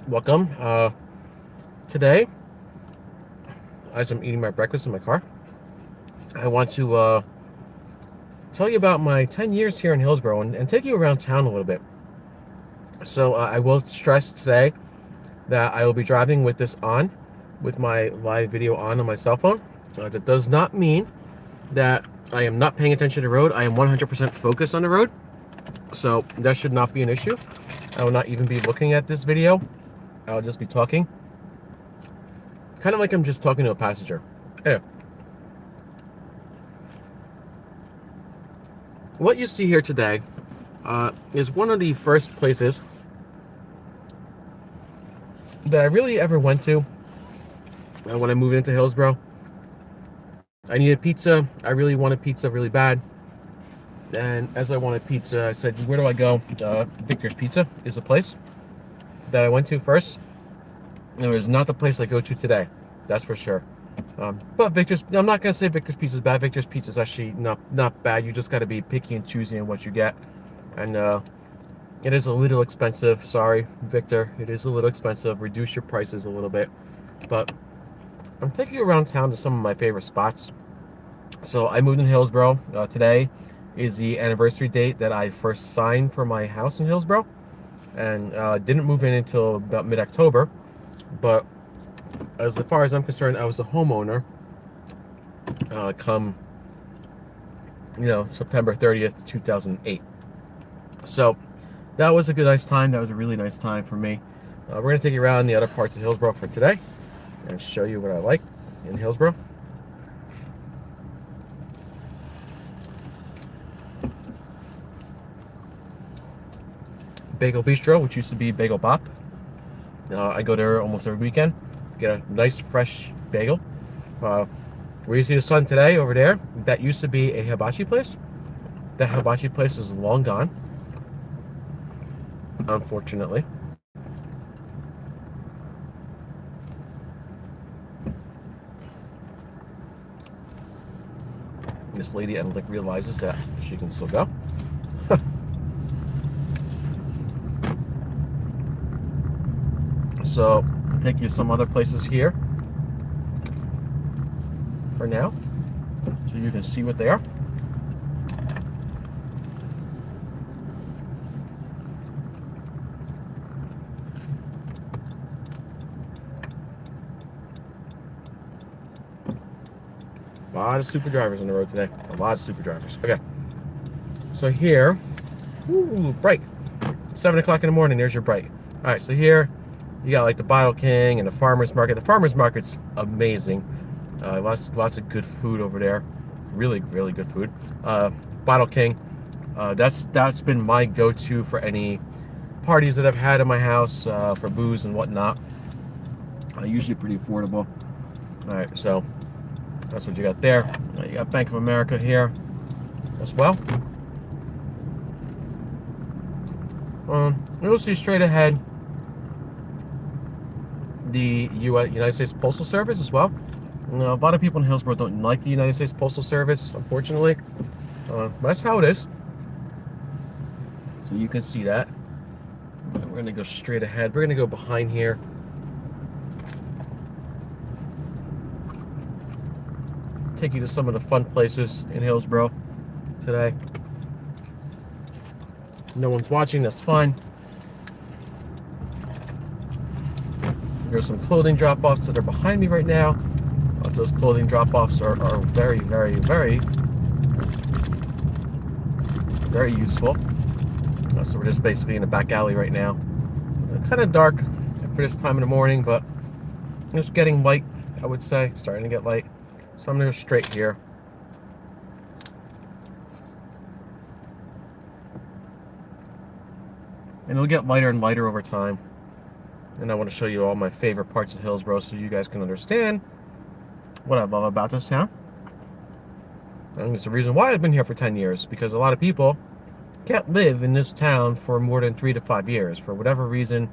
Welcome. Today, as I'm eating my breakfast in my car, I want to tell you about my 10 years here in Hillsborough and take you around town a little bit. So, I will stress today that I will be driving with this on, with my live video on my cell phone. That does not mean that I am not paying attention to the road. I am 100% focused on the road. So, that should not be an issue. I will not even be looking at this video. I'll just be talking. Kind of like I'm just talking to a passenger. Yeah. What you see here today is one of the first places that I really ever went to when I moved into Hillsborough. I needed pizza. I really wanted pizza really bad. And as I wanted pizza, I said, where do I go? Victor's Pizza is a place that I went to first. It was not the place I go to today. That's for sure. But Victor's, I'm not going to say Victor's Pizza is bad. Victor's Pizza is actually not bad. You just got to be picky and choosy in what you get. And it is a little expensive. Sorry, Victor. It is a little expensive. Reduce your prices a little bit. But I'm taking you around town to some of my favorite spots. So I moved in Hillsborough. Today is the anniversary date that I first signed for my house in Hillsborough. And didn't move in until about mid-October. But as far as I'm concerned, I was a homeowner come, September 30th, 2008. So that was a nice time. That was a really nice time for me. We're going to take you around the other parts of Hillsborough for today and show you what I like in Hillsborough. Bagel Bistro, which used to be Bagel Bop. I go there almost every weekend. Get a nice fresh bagel. Where you see the sun today over there, that used to be a hibachi place. That hibachi place is long gone, unfortunately. This lady, I don't think, realizes that she can still go. So, I'll take you to some other places here for now, so you can see what they are. A lot of super drivers on the road today. A lot of super drivers. Okay. So here, ooh, bright. 7 o'clock in the morning, there's your bright. All right, so here, you got like the Bottle King and the Farmer's Market. The Farmer's Market's amazing. Lots of good food over there. Really, really good food. Bottle King, that's been my go-to for any parties that I've had in my house, for booze and whatnot. Usually pretty affordable. All right, so that's what you got there. You got Bank of America here as well. You'll see straight ahead the United States Postal Service as well. A lot of people in Hillsborough don't like the United States Postal Service, unfortunately. That's how it is. So you can see that. We're going to go straight ahead. We're going to go behind here. Take you to some of the fun places in Hillsborough today. No one's watching, that's fine. There's some clothing drop-offs that are behind me right now. Those clothing drop-offs are very, very, very, very useful. So we're just basically in a back alley right now. Kind of dark for this time in the morning, but it's getting light, I would say. Starting to get light. So I'm going to go straight here. And it'll get lighter and lighter over time. And I want to show you all my favorite parts of Hillsborough so you guys can understand what I love about this town. And it's the reason why I've been here for 10 years, because a lot of people can't live in this town for more than 3 to 5 years. For whatever reason,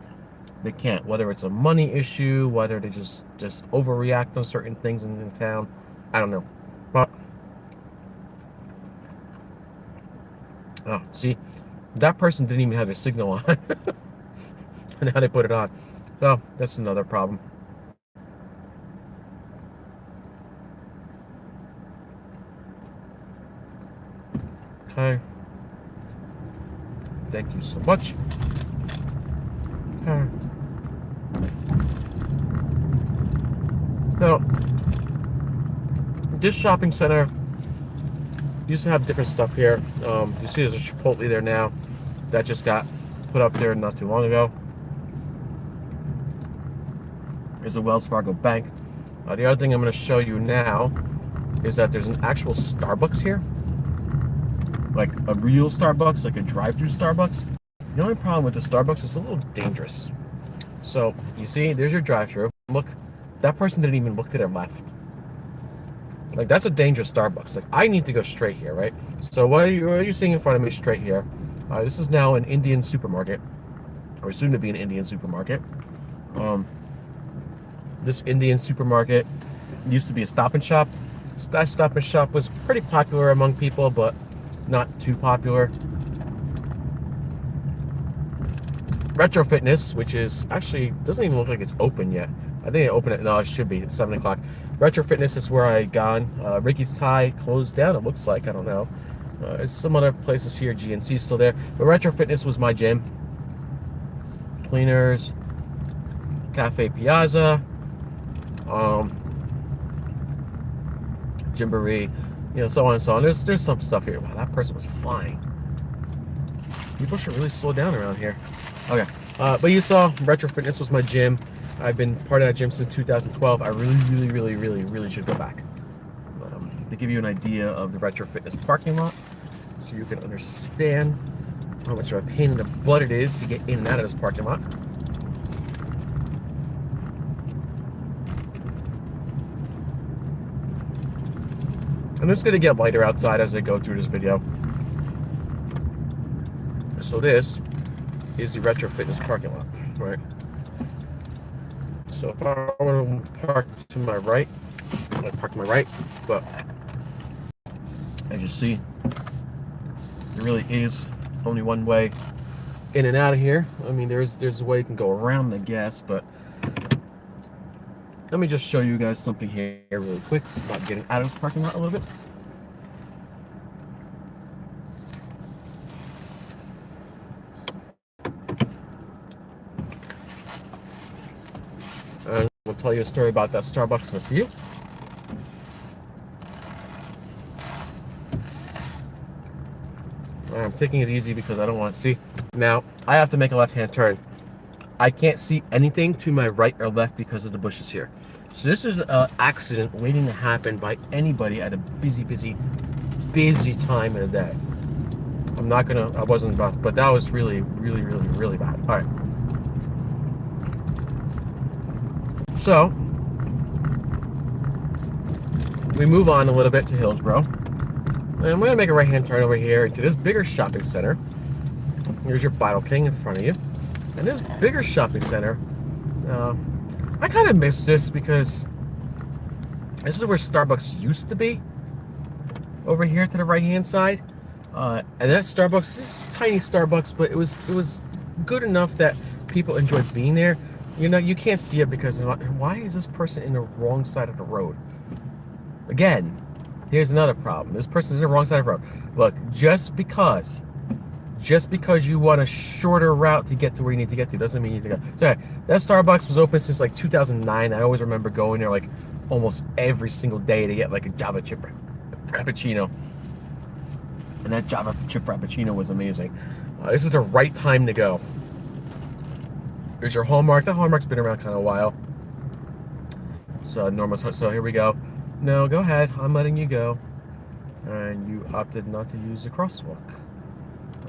they can't. Whether it's a money issue, whether they just overreact on certain things in the town. I don't know. But, see, that person didn't even have their signal on. And now they put it on. So that's another problem. Okay. Thank you so much. Okay. Now, this shopping center used to have different stuff here. You see there's a Chipotle there now. That just got put up there not too long ago. There's a Wells Fargo bank. The other thing I'm going to show you now is that there's an actual Starbucks here. Like a real Starbucks, like a drive-through Starbucks. The only problem with the Starbucks is a little dangerous. So, you see, there's your drive-through. Look, that person didn't even look to their left. Like, that's a dangerous Starbucks. Like, I need to go straight here, right? So, what are you seeing in front of me straight here? This is now an Indian supermarket, or soon to be an Indian supermarket. This Indian supermarket used to be a Stop and Shop. That Stop and Shop was pretty popular among people, but not too popular. Retro Fitness, which is actually doesn't even look like it's open yet. I think it opened at, no, it should be at 7 o'clock. Retro Fitness is where I had gone. Ricky's Thai closed down, it looks like. I don't know. There's some other places here. GNC's still there. But Retro Fitness was my gym. Cleaners. Cafe Piazza. Gymboree. You know, so on and so on. There's some stuff here. Wow, that person was flying. People should really slow down around here. Okay. But you saw Retro Fitness was my gym. I've been part of that gym since 2012. I really should go back. To give you an idea of the Retro Fitness parking lot, so you can understand how much of a pain in the butt it is to get in and out of this parking lot. I'm just going to get lighter outside as I go through this video. So this is the Retro Fitness parking lot, right? So if I want to park to my right, I park to my right, but as you see, there really is only one way in and out of here. I mean, there's a way you can go around, I guess, but let me just show you guys something here really quick about getting out of this parking lot a little bit. And we'll tell you a story about that Starbucks in a few. I'm taking it easy because I don't want to see. Now, I have to make a left-hand turn. I can't see anything to my right or left because of the bushes here. So this is an accident waiting to happen by anybody at a busy time of the day. I wasn't about, but that was really bad. All right. So, we move on a little bit to Hillsborough. And we're going to make a right-hand turn over here into this bigger shopping center. Here's your Bottle King in front of you. And this bigger shopping center, I kind of miss this because this is where Starbucks used to be. Over here to the right-hand side. And that Starbucks, this tiny Starbucks, but it was good enough that people enjoyed being there. You know, you can't see it because why is this person in the wrong side of the road? Again, here's another problem. This person's in the wrong side of the road. Look, just because you want a shorter route to get to where you need to get to doesn't mean you need to go. So that Starbucks was open since like 2009. I always remember going there like almost every single day to get like a Java chip frappuccino. And that Java chip frappuccino was amazing. This is the right time to go. There's your Hallmark. The Hallmark's been around kind of a while. So here we go. No, go ahead. I'm letting you go. And you opted not to use the crosswalk.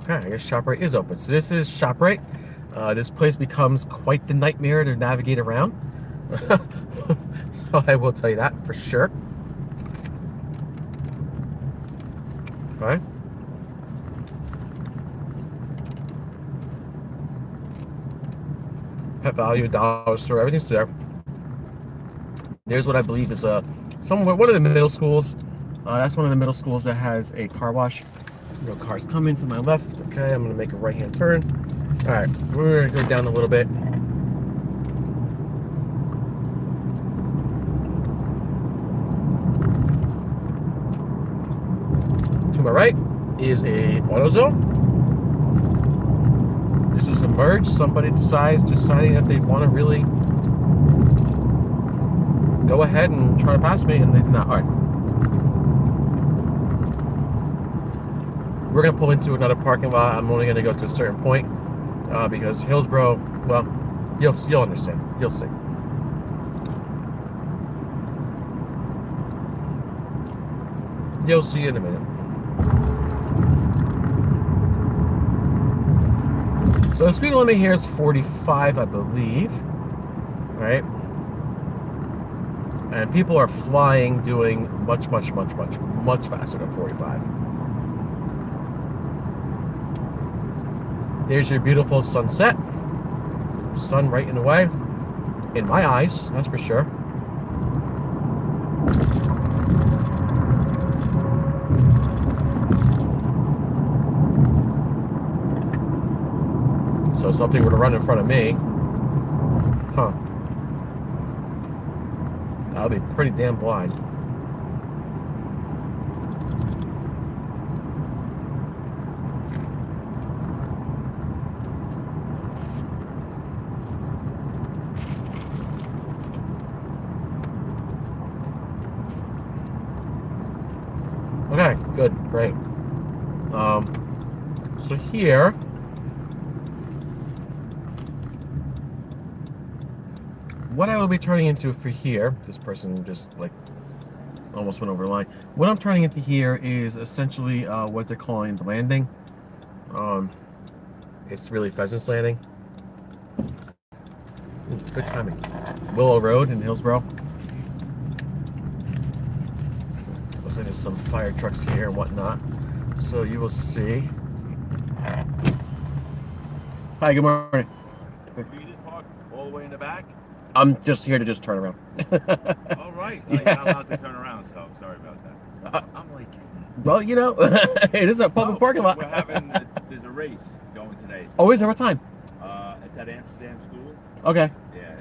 Okay, I guess ShopRite is open. So this is ShopRite. This place becomes quite the nightmare to navigate around. So I will tell you that for sure. Okay. Pet Value, Dollar Store, everything's there. There's what I believe is one of the middle schools. That's one of the middle schools that has a car wash. No cars coming to my left. Okay, I'm gonna make a right-hand turn. All right, we're gonna go down a little bit. To my right is a AutoZone. This is a merge. Somebody deciding that they want to really go ahead and try to pass me, and they did not. All right. We're going to pull into another parking lot. I'm only going to go to a certain point because Hillsborough, well, you'll understand. You'll see. You'll see in a minute. So the speed limit here is 45, I believe. Right? And people are flying, doing much faster than 45. There's your beautiful sunset. Sun right in the way. In my eyes, that's for sure. So if something were to run in front of me, I'll be pretty damn blind. Okay, good, great. So here, what I will be turning into for here, this person just like almost went over the line. What I'm turning into here is essentially what they're calling the landing. It's really Pheasant's Landing. Good timing. Willow Road in Hillsborough. Looks like there's some fire trucks here and whatnot. So you will see. Hi, good morning. You just park all the way in the back? I'm just here to just turn around. All right. You're not allowed to turn around, so sorry about that. I'm like... Well, you know, it is a public parking lot. There's a race going today. So, oh, is there? What time? It's at Amsterdam School. Okay. Yeah,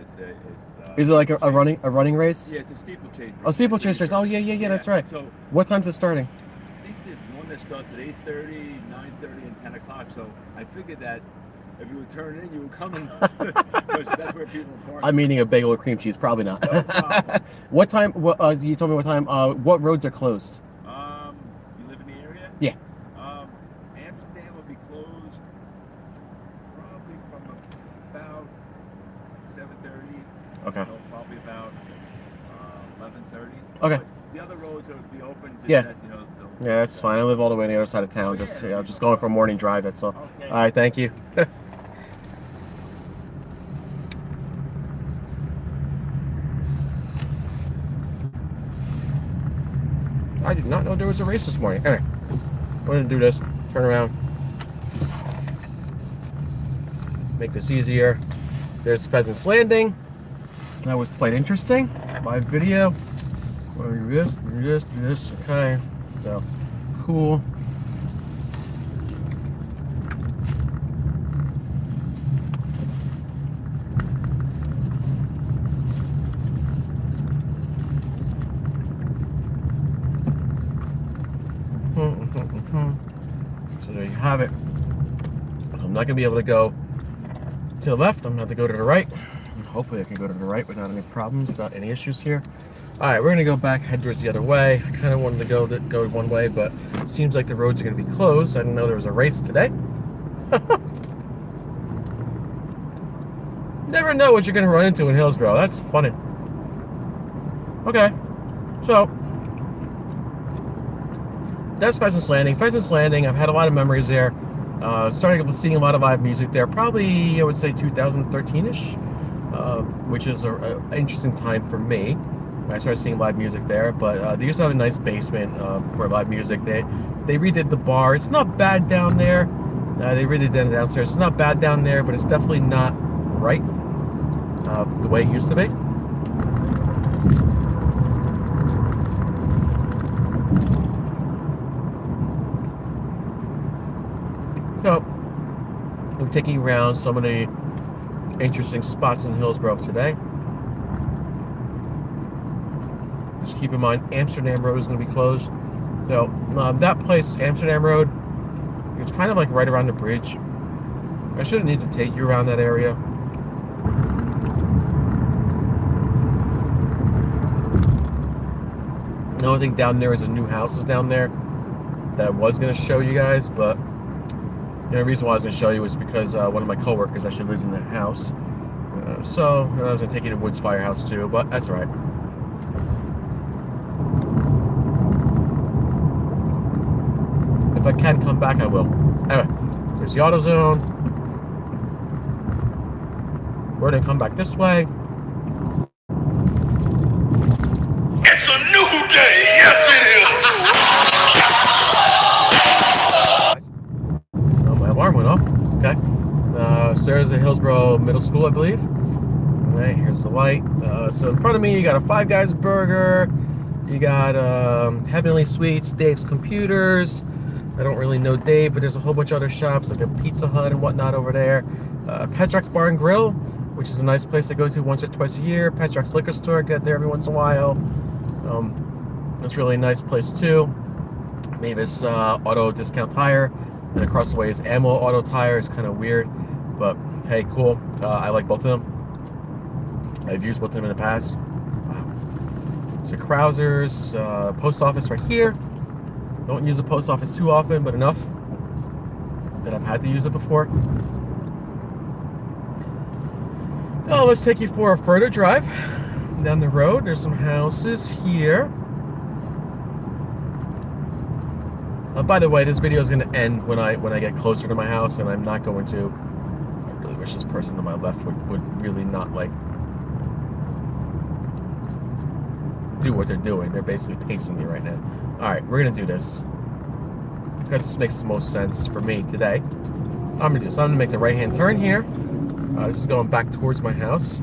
is it like a running race? Yeah, it's a steeplechase race. Oh, steeplechase race. Oh, yeah, that's right. So, what time's it starting? I think there's one that starts at 8:30, 9:30, and 10 o'clock. So I figured that if you would turn in, you would come in. Because that's where people are parking. I'm eating a bagel with cream cheese. Probably not. No problem. What time? You told me what time. What roads are closed? You live in the area? Yeah. Amsterdam will be closed probably from about 7:30. Okay. So probably about 11:30. Okay. But the other roads will be open. Yeah. That, Yeah, that's fine. I live all the way on the other side of town. Just just going for a morning drive. That's all. Okay. All right. Thank you. I did not know there was a race this morning. Anyway, I'm going to do this. Turn around. Make this easier. There's Pheasant's Landing. That was quite interesting. Live video. Do this. Okay. So, cool. So there you have it. I'm not going to be able to go to the left. I'm going to have to go to the right. And hopefully I can go to the right without any problems, without any issues here. Alright, we're going to go back, head towards the other way. I kind of wanted to go one way, but it seems like the roads are going to be closed. I didn't know there was a race today. Never know what you're going to run into in Hillsborough. That's funny. Okay, so that's Pheasant's Landing. Pheasant's Landing, I've had a lot of memories there. Starting seeing a lot of live music there, probably I would say 2013-ish, which is an interesting time for me. I started seeing live music there, but they used to have a nice basement for live music. They redid the bar. It's not bad down there. They redid it downstairs. It's not bad down there, but it's definitely not right the way it used to be. So, I'm taking you around some of the interesting spots in Hillsborough today. Just keep in mind, Amsterdam Road is going to be closed. So that place, Amsterdam Road, it's kind of like right around the bridge. I shouldn't need to take you around that area. The only thing down there is a new houses down there that I was going to show you guys, but the reason why I was going to show you was because one of my coworkers actually lives in that house. So I was going to take you to Woods Firehouse too, but that's all right. If I can come back, I will. Anyway, there's the AutoZone. We're going to come back this way. It's a new day, yes it is! Oh, my alarm went off. Okay. So there's the Hillsborough Middle School, I believe. All right, here's the light. So in front of me, you got a Five Guys burger. You got Heavenly Sweets, Dave's Computers. I don't really know Dave, but there's a whole bunch of other shops like a Pizza Hut and whatnot over there. Petrock's Bar and Grill, which is a nice place to go to once or twice a year. Petrock's Liquor Store, get there every once in a while. That's really a nice place too. Mavis Auto Discount Tire, and across the way is Ammo Auto Tire. It's kind of weird, but hey, cool. I like both of them. I've used both of them in the past. So Krausers, post office right here. Don't use the post office too often, but enough that I've had to use it before. Now let's take you for a further drive down the road. There's some houses here. By the way, this video is going to end when I get closer to my house, and I'm not going to. I really wish this person to my left would really not like do what they're doing. They're basically pacing me right now. Alright, we're gonna do this because this makes the most sense for me today. I'm gonna make the right hand turn here. This is going back towards my house.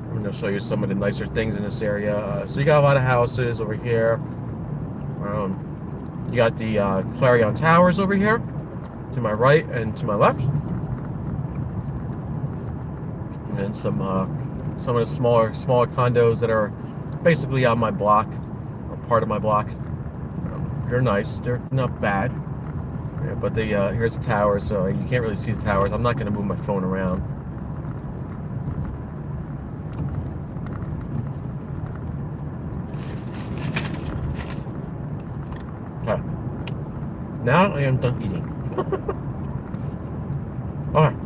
I'm gonna show you some of the nicer things in this area. So you got a lot of houses over here. You got the Clarion Towers over here to my right and to my left. And then some of the smaller condos that are basically on my block, or part of my block. They're nice. They're not bad. Yeah, but here's the towers, so you can't really see the towers. I'm not going to move my phone around. Okay. Now I am done eating. Alright.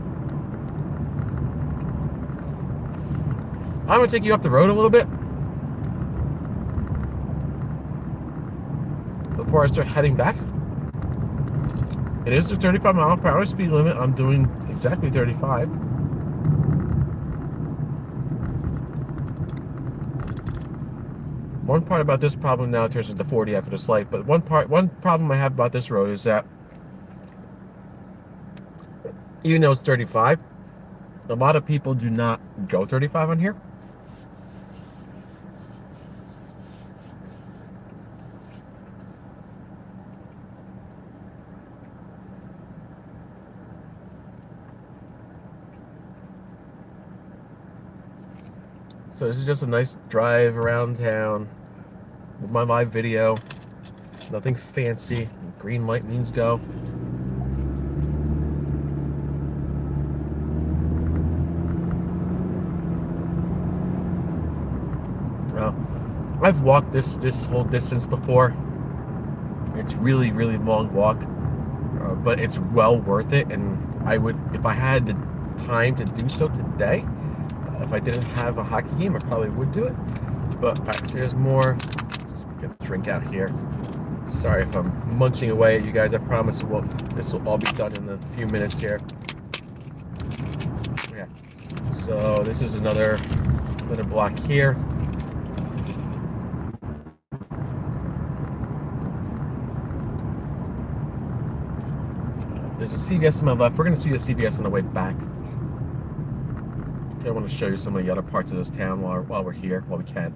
I'm going to take you up the road a little bit before I start heading back. It is the 35-mile-per-hour speed limit. I'm doing exactly 35. One part about this problem now turns into 40 after this light, but one problem I have about this road is that even though it's 35, a lot of people do not go 35 on here. So this is just a nice drive around town with my live video. Nothing fancy. Green light means go. I've walked this whole distance before. It's really long walk, but it's well worth it. And I would, if I had the time to do so today, if I didn't have a hockey game, I probably would do it. But all right, so there's more. Let's get a drink out here. Sorry if I'm munching away at you guys. I promise this will all be done in a few minutes here. Yeah. So this is another block here. There's a CVS on my left. We're going to see the CVS on the way back. I want to show you some of the other parts of this town while we're here, while we can.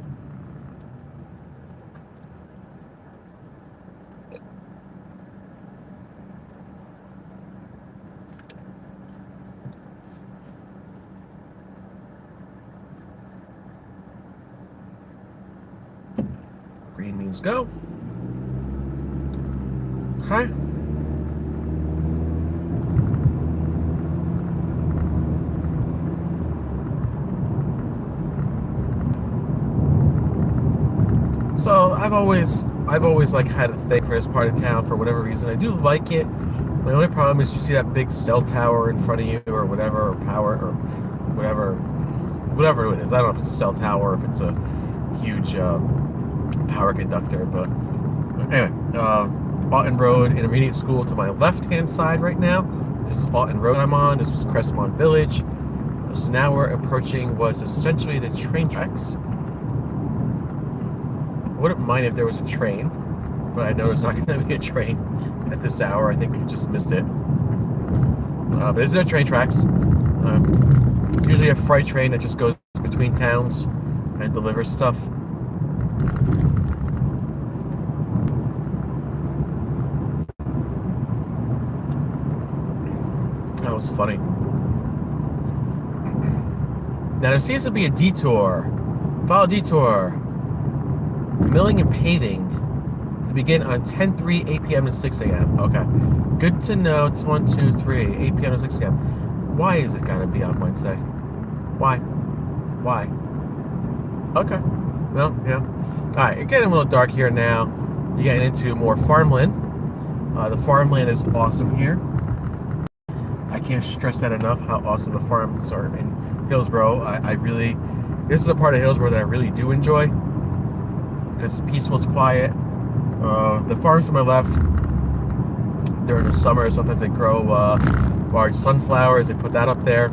Green means go. Okay. So I've always like had a thing for this part of town for whatever reason. I do like it. My only problem is you see that big cell tower in front of you or whatever, or power or whatever it is. I don't know if it's a cell tower or if it's a huge power conductor, but anyway, Alton Road Intermediate School to my left-hand side right now. This is Alton Road I'm on. This was Crestmont Village. So now we're approaching what's essentially the train tracks. I wouldn't mind if there was a train, but I know there's not going to be a train at this hour. I think we just missed it. But this is our train tracks. It's usually a freight train that just goes between towns and delivers stuff. That was funny. Now there seems to be a detour. Follow detour. Milling and paving to begin on 10/3, 8 p.m. to 6 a.m. Okay. Good to know. It's 1, 2, 3, 8 p.m. to 6 a.m. Why is it gotta be on Wednesday? Why? Okay. Well, yeah. Alright, it's getting a little dark here now. You're getting into more farmland. The farmland is awesome here. I can't stress that enough, how awesome the farms are in Hillsborough. This is the part of Hillsborough that I really do enjoy. Because it's peaceful, it's quiet. The farms to my left, during the summer, sometimes they grow large sunflowers. They put that up there.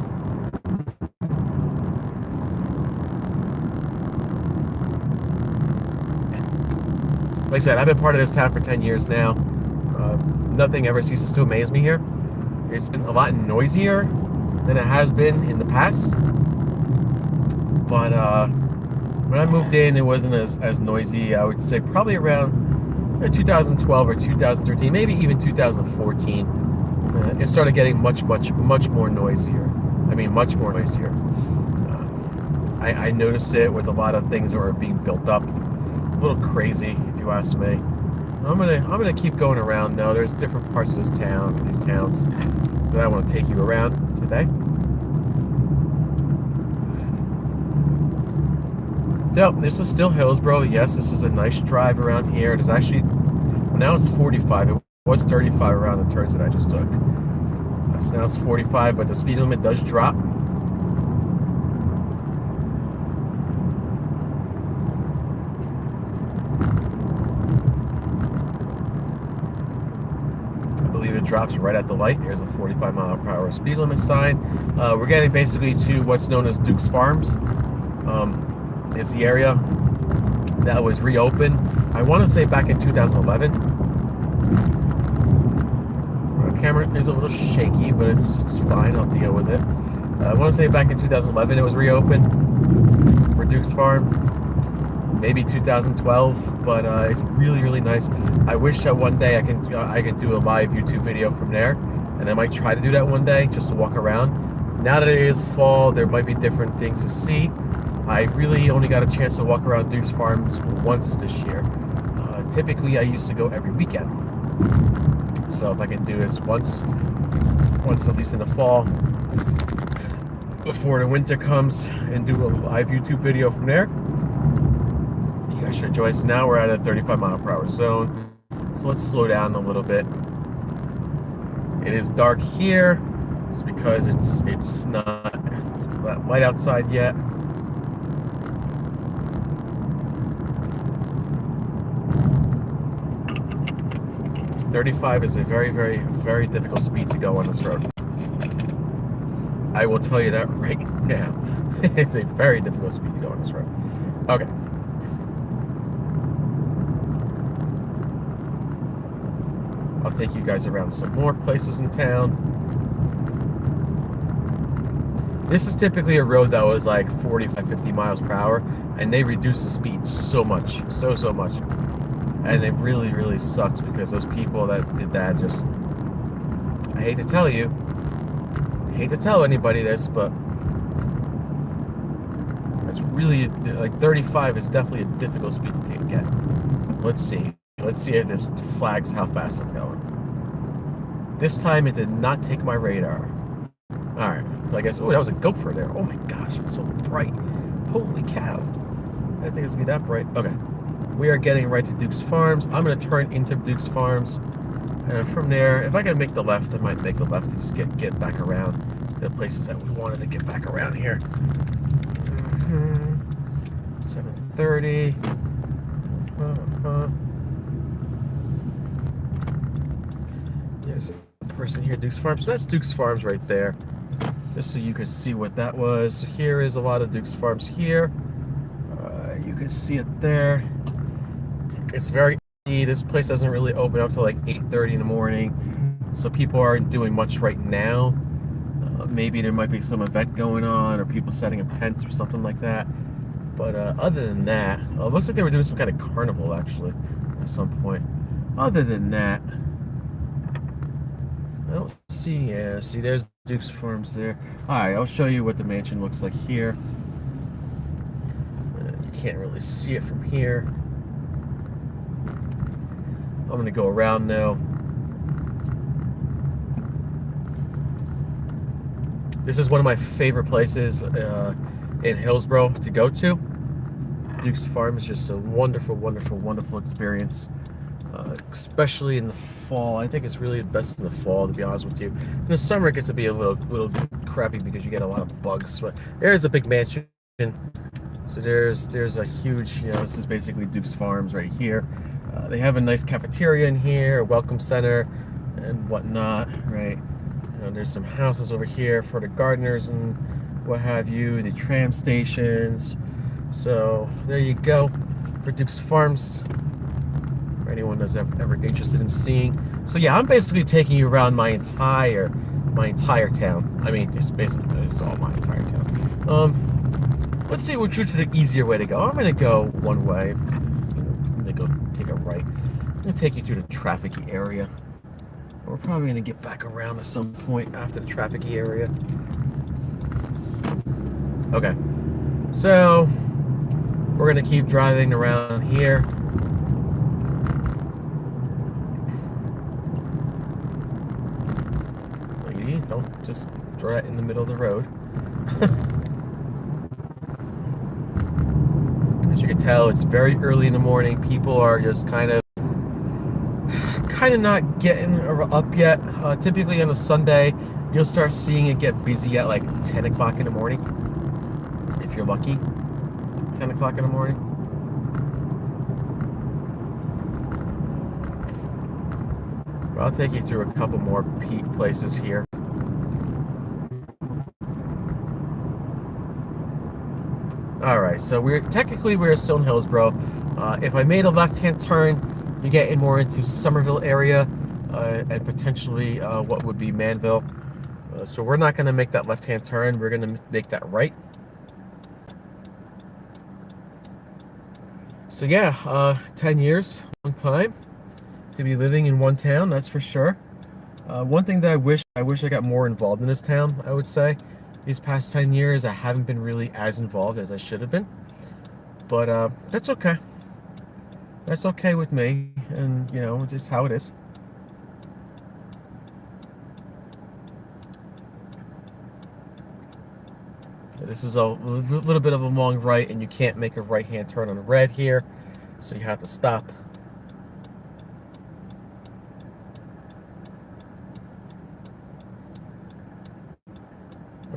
Like I said, I've been part of this town for 10 years now. Nothing ever ceases to amaze me here. It's been a lot noisier than it has been in the past. But when I moved in, it wasn't as noisy. I would say probably around 2012 or 2013, maybe even 2014. It started getting much more noisier. I mean, much more noisier. I noticed it with a lot of things that were being built up. A little crazy, if you ask me. I'm gonna keep going around. No, there's different parts of these towns that I want to take you around today. So, this is still Hillsborough. Yes, this is a nice drive around here. It is actually, now it's 45. It was 35 around the turns that I just took. So now it's 45, but the speed limit does drop. I believe it drops right at the light. Here's a 45-mile-per-hour speed limit sign. We're getting basically to what's known as Duke's Farms. It's the area that was reopened, I want to say back in 2011. The camera is a little shaky, but it's fine. I'll deal with it. I want to say back in 2011 it was reopened for Duke's Farm. Maybe 2012, but it's really nice. I wish that one day I can do a live YouTube video from there, and I might try to do that one day just to walk around. Now that it is fall, there might be different things to see. I really only got a chance to walk around Duke's Farms once this year. Typically, I used to go every weekend. So if I can do this once at least in the fall, before the winter comes, and do a live YouTube video from there, you guys should enjoy. So now we're at a 35-mile-per-hour zone. So let's slow down a little bit. It is dark here. It's because it's not that light outside yet. .35 is a very difficult speed to go on this road. I will tell you that right now. It's a very difficult speed to go on this road. Okay. I'll take you guys around some more places in town. This is typically a road that was like 45, 50 miles per hour, and they reduce the speed so much, so much. And it really sucks because those people that did that just, I hate to tell you, I hate to tell anybody this, but it's really, like 35 is definitely a difficult speed to get. Let's see. Let's see if this flags how fast I'm going. This time it did not take my radar. Alright. So I guess, oh, that was a gopher there. Oh my gosh, it's so bright. Holy cow. I didn't think it was going to be that bright. Okay. We are getting right to Duke's Farms. I'm going to turn into Duke's Farms. And from there, if I can make the left, I might make the left to just get back around the places that we wanted to get back around here. 7:30. There's a person here, Duke's Farms. So that's Duke's Farms right there. Just so you can see what that was. So here is a lot of Duke's Farms here. You can see it there. It's very easy. This place doesn't really open up till like 8:30 in the morning. So people aren't doing much right now. Maybe there might be some event going on or people setting up tents or something like that. But other than that, it looks like they were doing some kind of carnival actually at some point. Other than that, I don't see, yeah, see there's Duke's Farms there. Alright, I'll show you what the mansion looks like here. You can't really see it from here. I'm going to go around now. This is one of my favorite places in Hillsborough to go to. Duke's Farm is just a wonderful, wonderful, wonderful experience. Especially in the fall. I think it's really best in the fall, to be honest with you. In the summer, it gets to be a little crappy because you get a lot of bugs. But there's a big mansion. So there's a huge, you know, this is basically Duke's Farms right here. They have a nice cafeteria in here, a welcome center, and whatnot, right? You know, there's some houses over here for the gardeners and what have you, the tram stations. So there you go for Duke's Farms. For anyone that's ever interested in seeing. So yeah, I'm basically taking you around my entire town. I mean, it's all my entire town. Let's see which is the easier way to go. I'm gonna go one way. I'm gonna go take a right. I'm gonna take you through the trafficy area. We're probably gonna get back around at some point after the trafficy area. Okay, so we're gonna keep driving around here. Don't just draw it in the middle of the road. As you can tell, it's very early in the morning. People are just kind of not getting up yet. Typically on a Sunday, you'll start seeing it get busy at like 10 o'clock in the morning. If you're lucky, 10 o'clock in the morning. Well, I'll take you through a couple more places here. Alright, so we're still in Hillsborough. If I made a left-hand turn, you get in more into Somerville area and potentially what would be Manville. So we're not going to make that left-hand turn. We're going to make that right. So yeah, 10 years, long time to be living in one town, that's for sure. One thing that I wish I got more involved in this town, I would say. These past 10 years, I haven't been really as involved as I should have been. But that's okay. That's okay with me. And, you know, it's just how it is. This is a little bit of a long right, and you can't make a right-hand turn on red here. So you have to stop.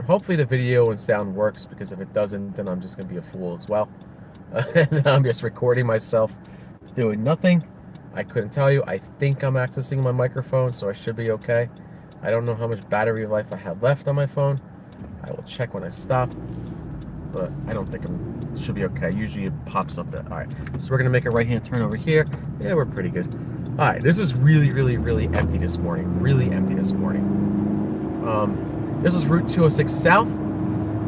Hopefully the video and sound works, because if it doesn't, then I'm just going to be a fool as well. And I'm just recording myself doing nothing. I couldn't tell you. I think I'm accessing my microphone, so I should be okay. I don't know how much battery life I have left on my phone. I will check when I stop, but I don't think it should be okay. Usually it pops up that. All right, so we're going to make a right-hand turn over here. Yeah, we're pretty good. All right, this is really, really, really empty this morning. Really empty this morning. This is Route 206 South,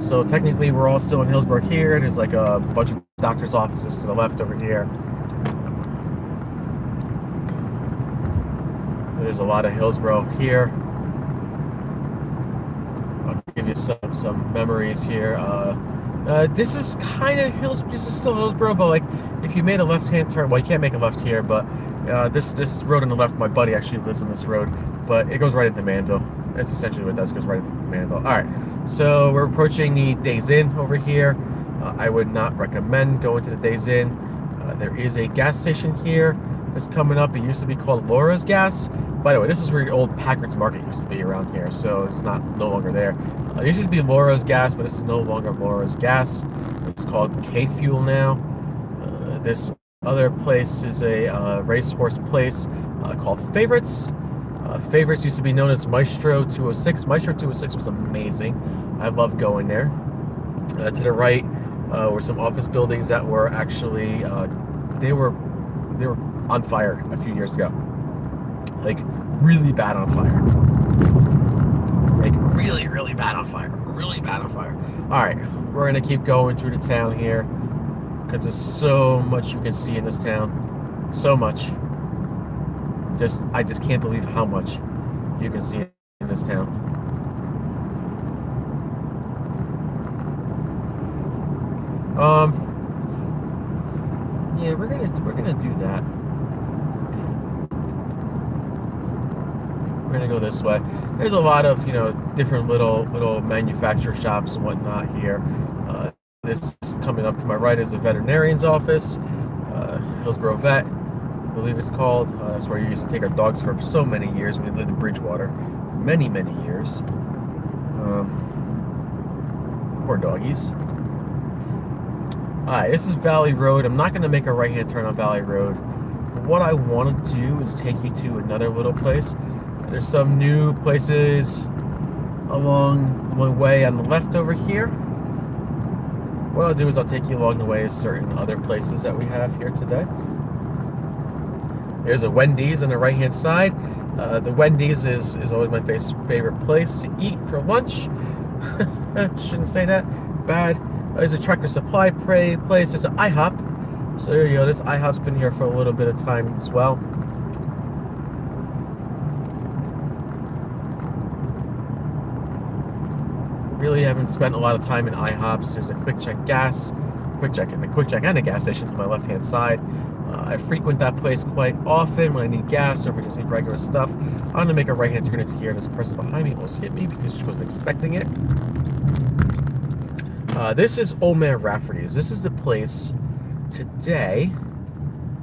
so technically we're all still in Hillsborough here. There's like a bunch of doctor's offices to the left over here. There's a lot of Hillsborough here. I'll give you some memories here. This is kind of this is still Hillsborough, but like if you made a left-hand turn, well, you can't make a left here, but this road on the left, my buddy actually lives on this road, but it goes right into Manville. That's essentially what it does, goes right into Manville. All right, so we're approaching the Days Inn over here. I would not recommend going to the Days Inn. There is a gas station here that's coming up. It used to be called Laura's Gas. By the way, this is where the old Packard's Market used to be around here, so it's no longer there. It used to be Laura's Gas, but it's no longer Laura's Gas. It's called K-Fuel now. This other place is a racehorse place called Favorites. Favorites used to be known as Maestro 206. Maestro 206 was amazing. I love going there. To the right were some office buildings that were actually they were on fire a few years ago. Like really bad on fire. Like really, really bad on fire. Really bad on fire. All right, we're gonna keep going through the town here because there's so much you can see in this town. So much. I just can't believe how much you can see in this town. Yeah, we're gonna do that. We're gonna go this way. There's a lot of different little manufacturer shops and whatnot here. This coming up to my right is a veterinarian's office, Hillsborough Vet, I believe it's called. That's where we used to take our dogs for so many years. We lived in Bridgewater, many years. Poor doggies. Alright, this is Valley Road. I'm not going to make a right-hand turn on Valley Road. What I want to do is take you to another little place. There's some new places along the way on the left over here. What I'll do is I'll take you along the way to certain other places that we have here today. There's a Wendy's on the right-hand side. The Wendy's is always my favorite place to eat for lunch. Shouldn't say that. Bad. There's a Tractor Supply place. There's an IHOP. So there you go. This IHOP's been here for a little bit of time as well. Really haven't spent a lot of time in IHOPs. There's a Quick Check and a gas station to my left-hand side. I frequent that place quite often when I need gas or if I just need regular stuff. I'm going to make a right-hand turn into here. This person behind me almost hit me because she wasn't expecting it. This is Old Man Rafferty's. This is the place today.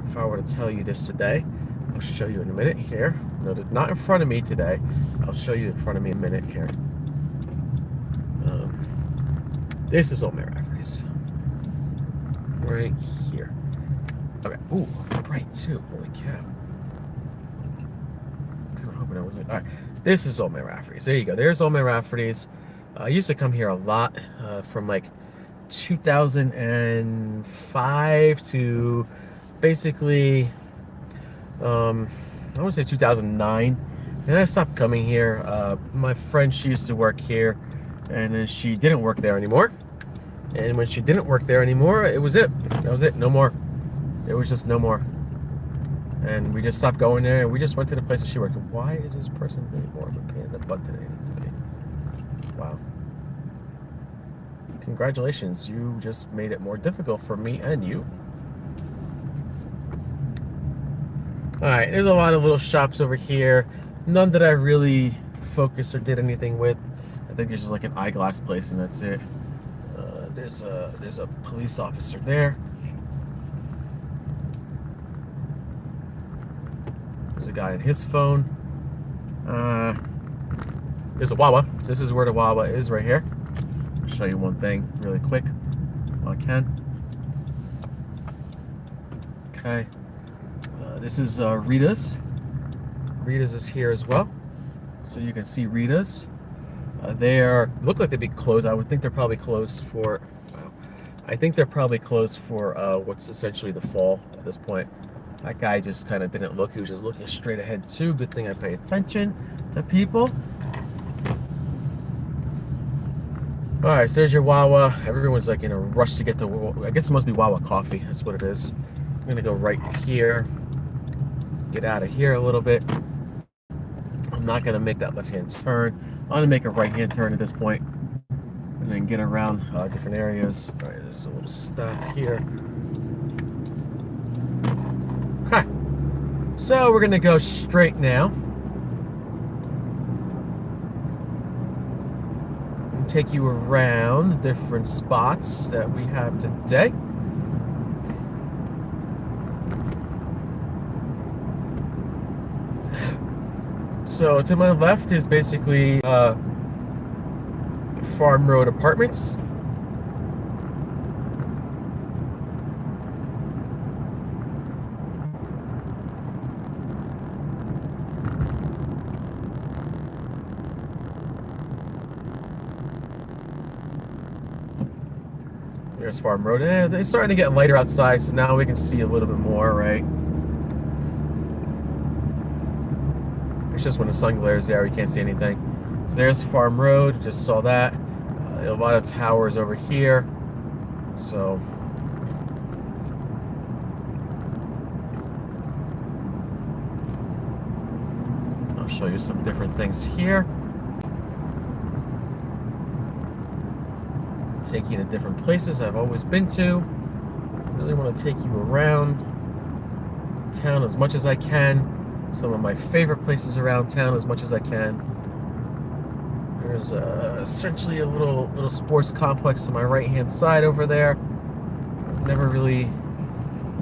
If I were to tell you this today, I'll show you in a minute here. No, not in front of me today. I'll show you in front of me in a minute here. This is Old Man Rafferty's. Right here. Okay. Ooh, right too. Holy cow. Kind of hoping I wasn't. All right. This is Old Man Rafferty's. There you go. There's Old Man Rafferty's. I used to come here a lot from like 2005 to basically, I want to say 2009. And I stopped coming here. My friend, she used to work here, and then she didn't work there anymore. And when she didn't work there anymore, it was it. That was it. No more. There was just no more. And we just stopped going there, and we just went to the place that she worked. Why is this person being more of a pain in the butt than they need to be? Wow. Congratulations, you just made it more difficult for me and you. Alright, there's a lot of little shops over here. None that I really focused or did anything with. I think there's just like an eyeglass place and that's it. There's a police officer there. There's a guy on his phone. There's a Wawa. So this is where the Wawa is right here. I'll show you one thing really quick while I can. Okay. This is Rita's. Rita's is here as well. So you can see Rita's. They look like they'd be closed. I would think they're probably closed for. Wow. I think they're probably closed for what's essentially the fall at this point. That guy just kind of didn't look. He was just looking straight ahead too. Good thing I pay attention to people. All right, so there's your Wawa. Everyone's like in a rush to get the. I guess it must be Wawa coffee. That's what it is. I'm gonna go right here. Get out of here a little bit. I'm not gonna make that left-hand turn. I'm gonna make a right-hand turn at this point. I'm and then get around different areas. All right, there's a little stop here. Okay, so we're gonna go straight now and take you around the different spots that we have today. So to my left is basically Farm Road Apartments. There's Farm Road. They're starting to get lighter outside, so now we can see a little bit more, right? It's just when the sun glares there, we can't see anything. So there's Farm Road. Just saw that. A lot of towers over here. So I'll show you some different things here. Take you to different places I've always been to. Really want to take you around town as much as I can. Some of my favorite places around town as much as I can. There's essentially a little sports complex to my right hand side over there. I've never really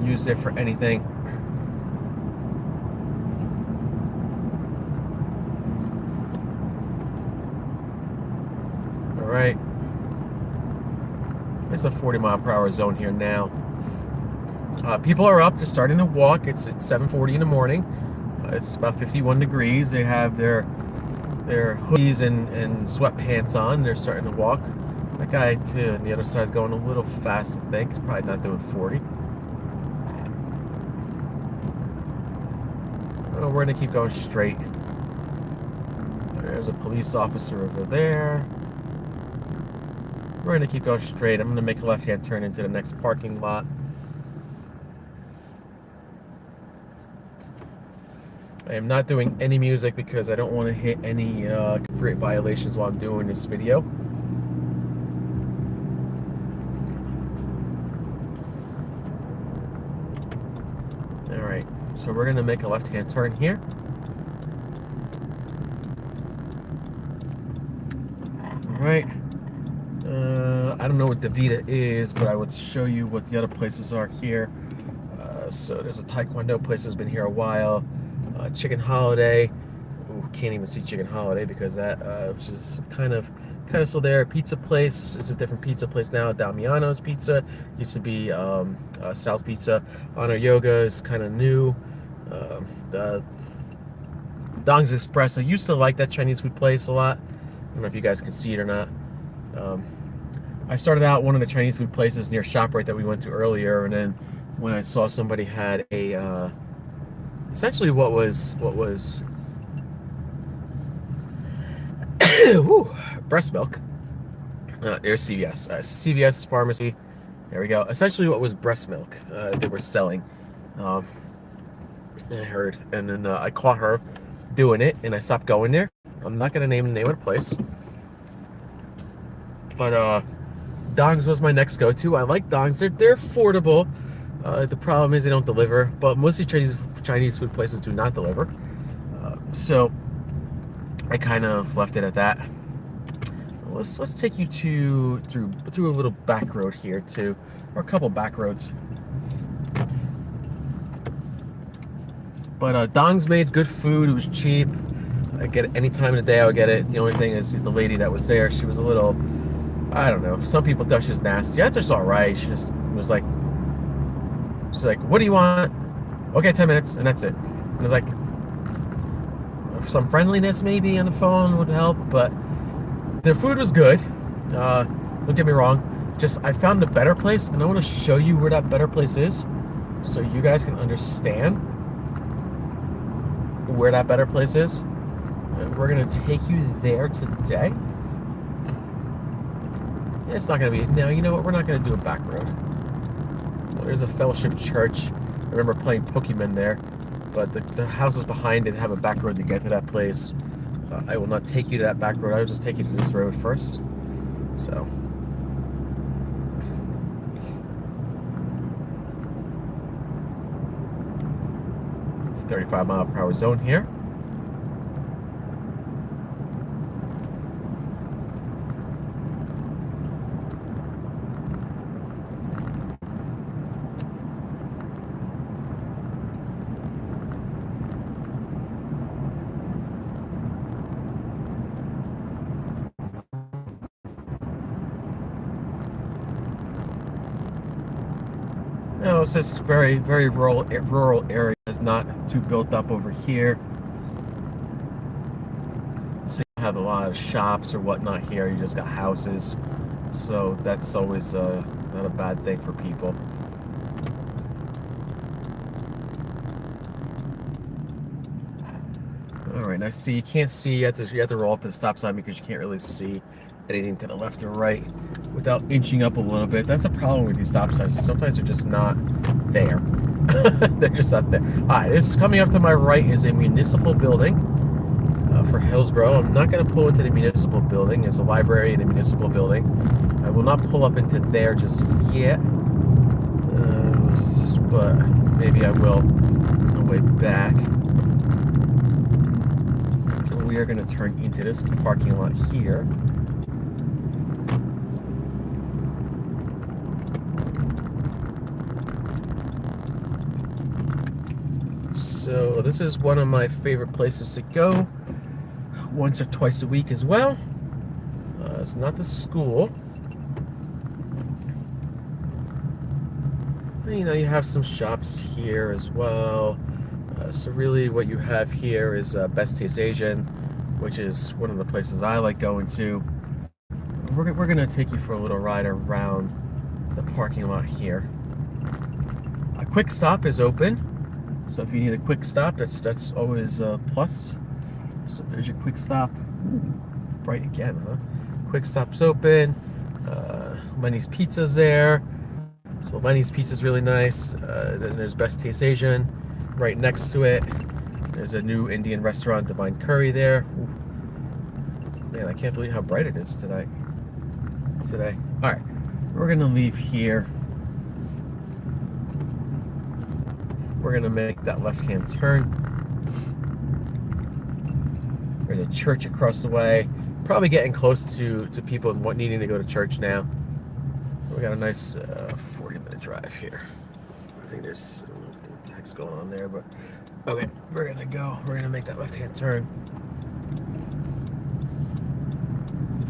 used it for anything. All right. It's a 40-mile-per-hour zone here now. People are up. They're starting to walk. It's 7:40 in the morning. It's about 51 degrees. They have their hoodies and sweatpants on. They're starting to walk. That guy to the other side is going a little fast, I think. He's probably not doing 40. Oh, we're going to keep going straight. There's a police officer over there. We're going to keep going straight. I'm going to make a left-hand turn into the next parking lot. I am not doing any music because I don't want to hit any copyright violations while I'm doing this video. Alright, so we're going to make a left-hand turn here. Alright. I don't know what Davita is, but I would show you what the other places are here. So there's a Taekwondo place that's been here a while. Chicken Holiday. Ooh, can't even see Chicken Holiday because that which is kind of still there. Pizza place is a different pizza place now. Damiano's Pizza used to be Sal's Pizza. Honor Yoga is kind of new. The Dong's Express. I used to like that Chinese food place a lot. I don't know if you guys can see it or not. I started out one of the Chinese food places near ShopRite that we went to earlier, and then when I saw somebody had a essentially what was whew, breast milk. There's CVS. CVS pharmacy. There we go. Essentially what was breast milk they were selling. I heard, and then I caught her doing it, and I stopped going there. I'm not gonna name the name of the place, but Dong's was my next go-to. I like Dong's. They're affordable. The problem is they don't deliver, but mostly Chinese food places do not deliver. So I kind of left it at that. Let's take you through a little back road here too, or a couple back roads. But Dong's made good food. It was cheap. I get it any time of the day. I would get it. The only thing is the lady that was there, she was a little, I don't know. Some people thought she was nasty. That's just all right. She just was like, she's like, "What do you want?" "Okay, 10 minutes," and that's it. And it was like, some friendliness maybe on the phone would help, but their food was good. Don't get me wrong. Just I found a better place, and I want to show you where that better place is, so you guys can understand where that better place is. We're gonna take you there today. It's not gonna be, no, you know what, we're not gonna do a back road. Well, there's a Fellowship Church. I remember playing Pokemon there, but the houses behind it have a back road to get to that place. I will not take you to that back road. I will just take you to this road first. So 35-mile-per-hour zone here. No, it's just very rural area. It's not too built up over here. So you have a lot of shops or whatnot here. You just got houses. So that's always not a bad thing for people. Alright, now see, you can't see, you have to roll up to the stop sign because you can't really see anything to the left or right without inching up a little bit. That's a problem with these stop signs. Sometimes they're just not there. They're just not there. Alright, this is coming up to my right is a municipal building for Hillsborough. I'm not going to pull into the municipal building. It's a library in a municipal building. I will not pull up into there just yet. But maybe I will on the way back. We are going to turn into this parking lot here. So this is one of my favorite places to go once or twice a week as well. It's not the school. You know, you have some shops here as well. So really what you have here is Best Taste Asian, which is one of the places I like going to. We're going to take you for a little ride around the parking lot here. A quick stop is open. So if you need a quick stop, that's always a plus. So there's your quick stop. Ooh, bright again, huh? Quick stop's open. Lenny's Pizza's there. So Lenny's Pizza's really nice. Then there's Best Taste Asian right next to it. There's a new Indian restaurant, Divine Curry there. Ooh. Man, I can't believe how bright it is today. All right, we're gonna leave here. We're gonna make that left-hand turn. There's a church across the way. Probably getting close to people needing to go to church now. We got a nice 40-minute drive here. I think there's what the heck's going on there, but okay, we're gonna make that left-hand turn.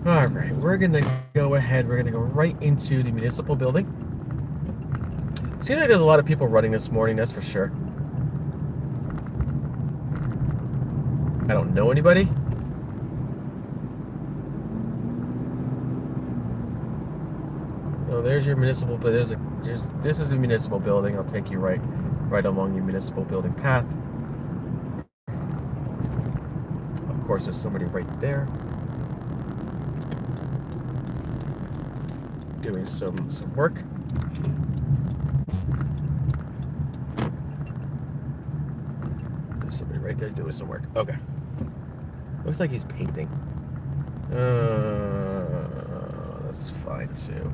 All right, we're gonna go ahead. We're gonna go right into the municipal building. Seems like there's a lot of people running this morning, that's for sure. I don't know anybody. Oh, there's your municipal, but this is the municipal building. I'll take you right along your municipal building path. Of course, there's somebody right there doing some work. There's somebody right there doing some work. Okay. Looks like he's painting. That's fine too.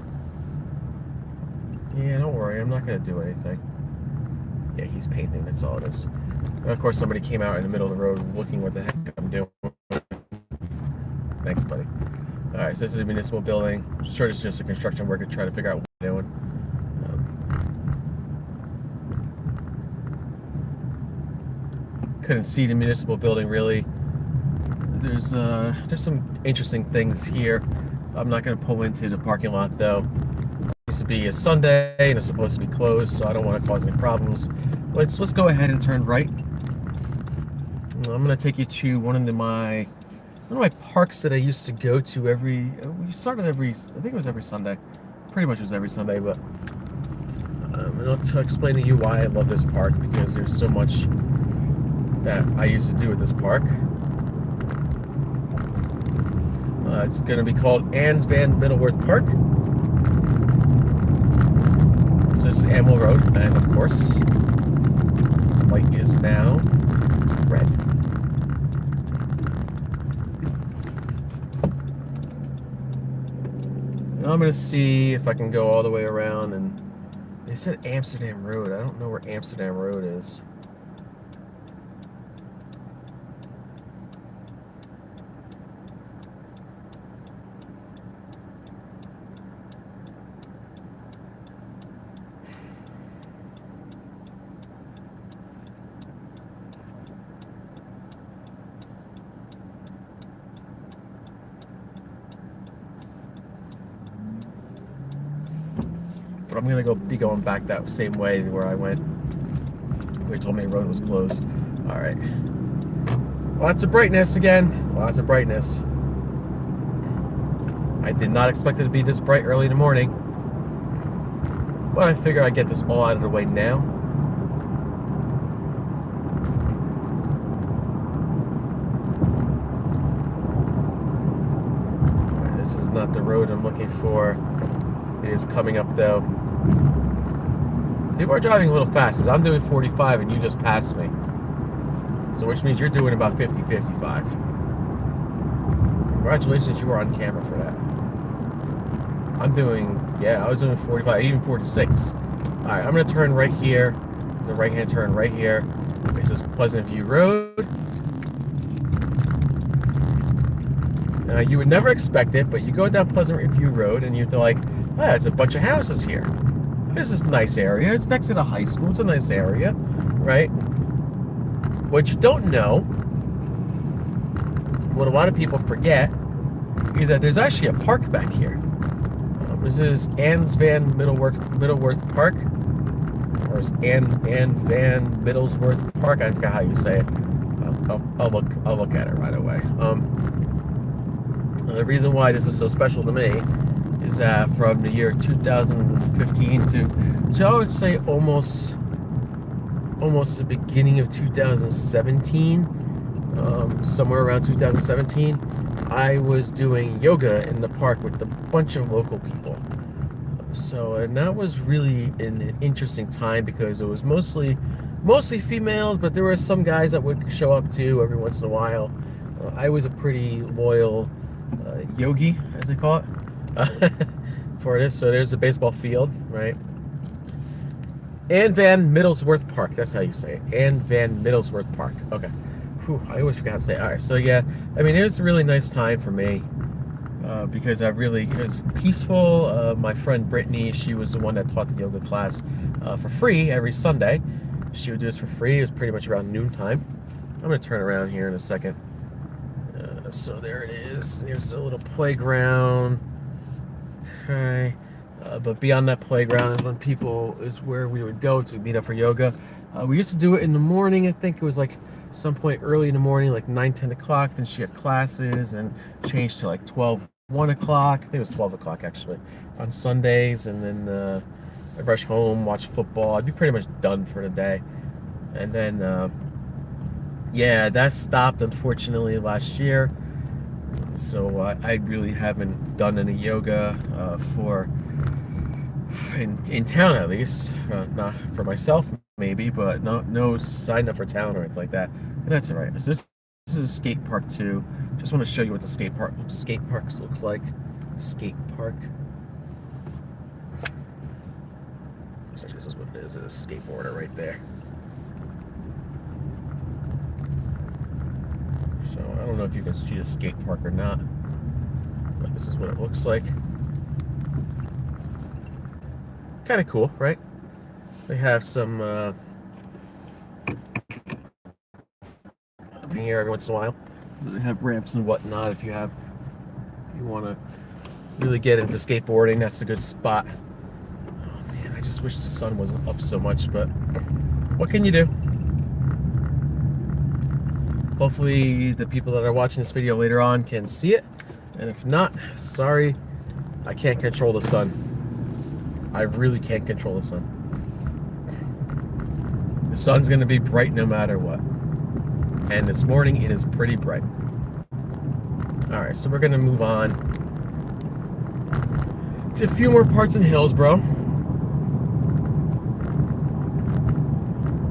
Yeah, don't worry. I'm not going to do anything. Yeah, he's painting. That's all it is. And of course, somebody came out in the middle of the road looking what the heck I'm doing. Thanks, buddy. All right, so this is a municipal building. I'm sure it's just a construction worker trying to figure out what they're doing. Couldn't see the municipal building really. There's some interesting things here. I'm not going to pull into the parking lot though. It's to be a Sunday and it's supposed to be closed, so I don't want to cause any problems. Let's go ahead and turn right. I'm going to take you to one of my parks that I used to go to I think it was every Sunday. Pretty much was every Sunday, but and I'll explain to you why I love this park, because there's so much that I used to do at this park. It's going to be called Ann's Van Middleworth Park. So this is Amwell Road, and of course, light is now red. And I'm gonna see if I can go all the way around. And they said Amsterdam Road. I don't know where Amsterdam Road is. But I'm gonna be going back that same way where I went. They told me the road was closed. All right. Lots of brightness again. Lots of brightness. I did not expect it to be this bright early in the morning. But I figure I'd get this all out of the way now. All right, this is not the road I'm looking for. It is coming up though. People are driving a little fast because I'm doing 45 and you just passed me. So which means you're doing about 50, 55. Congratulations, you were on camera for that. I'm doing, yeah, I was doing 45, even 46. All right, I'm gonna turn right here. The right-hand turn right here. This is Pleasant View Road. You would never expect it, but you go down Pleasant View Road and you're like, oh, there's a bunch of houses here. There's this nice area. It's next to the high school. It's a nice area, right? What you don't know, what a lot of people forget, is that there's actually a park back here. This is Anne's Van Middleworth Park, or is Anne Van Middlesworth Park? I forgot how you say it. I'll look at it right away. The reason why this is so special to me is that from the year 2015 to I would say almost the beginning of 2017, somewhere around 2017, I was doing yoga in the park with a bunch of local people. So, and that was really an interesting time because it was mostly females, but there were some guys that would show up too every once in a while. I was a pretty loyal yogi, as they call it, for this. So there's the baseball field, right? Anne Van Middlesworth Park. That's how you say it. Anne Van Middlesworth Park. Okay. Whew, I always forgot to say it. All right. So yeah, I mean, it was a really nice time for me because it was peaceful. My friend Brittany, she was the one that taught the yoga class for free every Sunday. She would do this for free. It was pretty much around noontime. I'm going to turn around here in a second. So there it is. Here's a little playground. Okay. But beyond that playground is where we would go to meet up for yoga. We used to do it in the morning. I think it was like some point early in the morning, like 9, 10 o'clock. Then she had classes and changed to like 12, 1 o'clock. I think it was 12 o'clock actually on Sundays. And then I'd rush home, watch football. I'd be pretty much done for the day. And then, yeah, that stopped unfortunately last year. So I really haven't done any yoga in town, at least. Not for myself maybe, but no sign up for town or anything like that. And that's all right. So this is a skate park too. Just want to show you what the skate park looks like. Skate park. Essentially, this is what it is. It's a skateboarder right there. So I don't know if you can see the skate park or not, but this is what it looks like. Kind of cool, right? They have some here every once in a while. They have ramps and whatnot. If you want to really get into skateboarding, that's a good spot. Oh man, I just wish the sun wasn't up so much, but what can you do? Hopefully the people that are watching this video later on can see it, and if not, sorry, I can't control the sun. I really can't control the sun. The sun's gonna be bright no matter what, and this morning it is pretty bright. All right, so we're gonna move on to a few more parts in Hillsborough.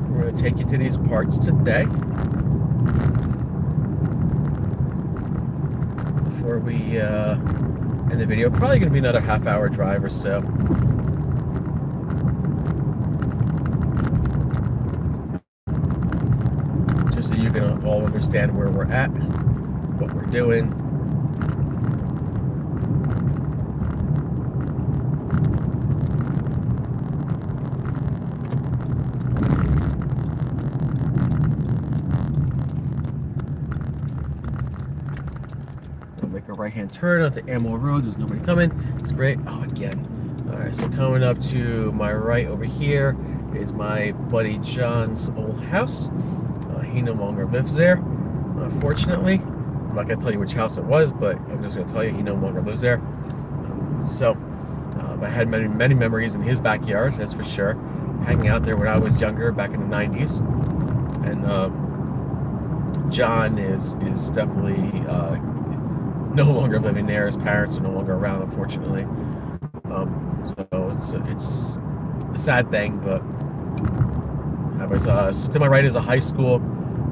We're gonna take you to these parts today. Before we in the video. Probably going to be another half-hour drive or so. Just so you can all understand where we're at, what we're doing. Make a right-hand turn onto Amwell Road. There's nobody coming. It's great. Oh, again. All right, so coming up to my right over here is my buddy John's old house. He no longer lives there, unfortunately. I'm not going to tell you which house it was, but I'm just going to tell you he no longer lives there. I had many memories in his backyard, that's for sure. Hanging out there when I was younger, back in the 90s. And John is definitely no longer living there. His parents are no longer around, unfortunately. So it's a sad thing, but so to my right is a high school.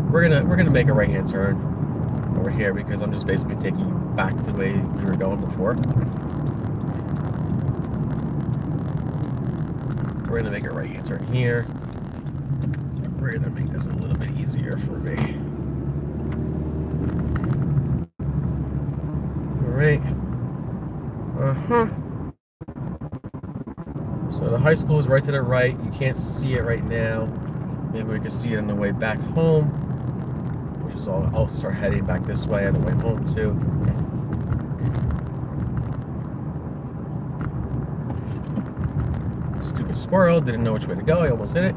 We're gonna make a right-hand turn over here because I'm just basically taking you back the way we were going before. We're gonna make a right-hand turn here. We're gonna make this a little bit easier for me. All right. So the high school is right to the right. You can't see it right now. Maybe we can see it on the way back home, which is all. I'll start heading back this way on the way home too. Stupid squirrel, didn't know which way to go. I almost hit it.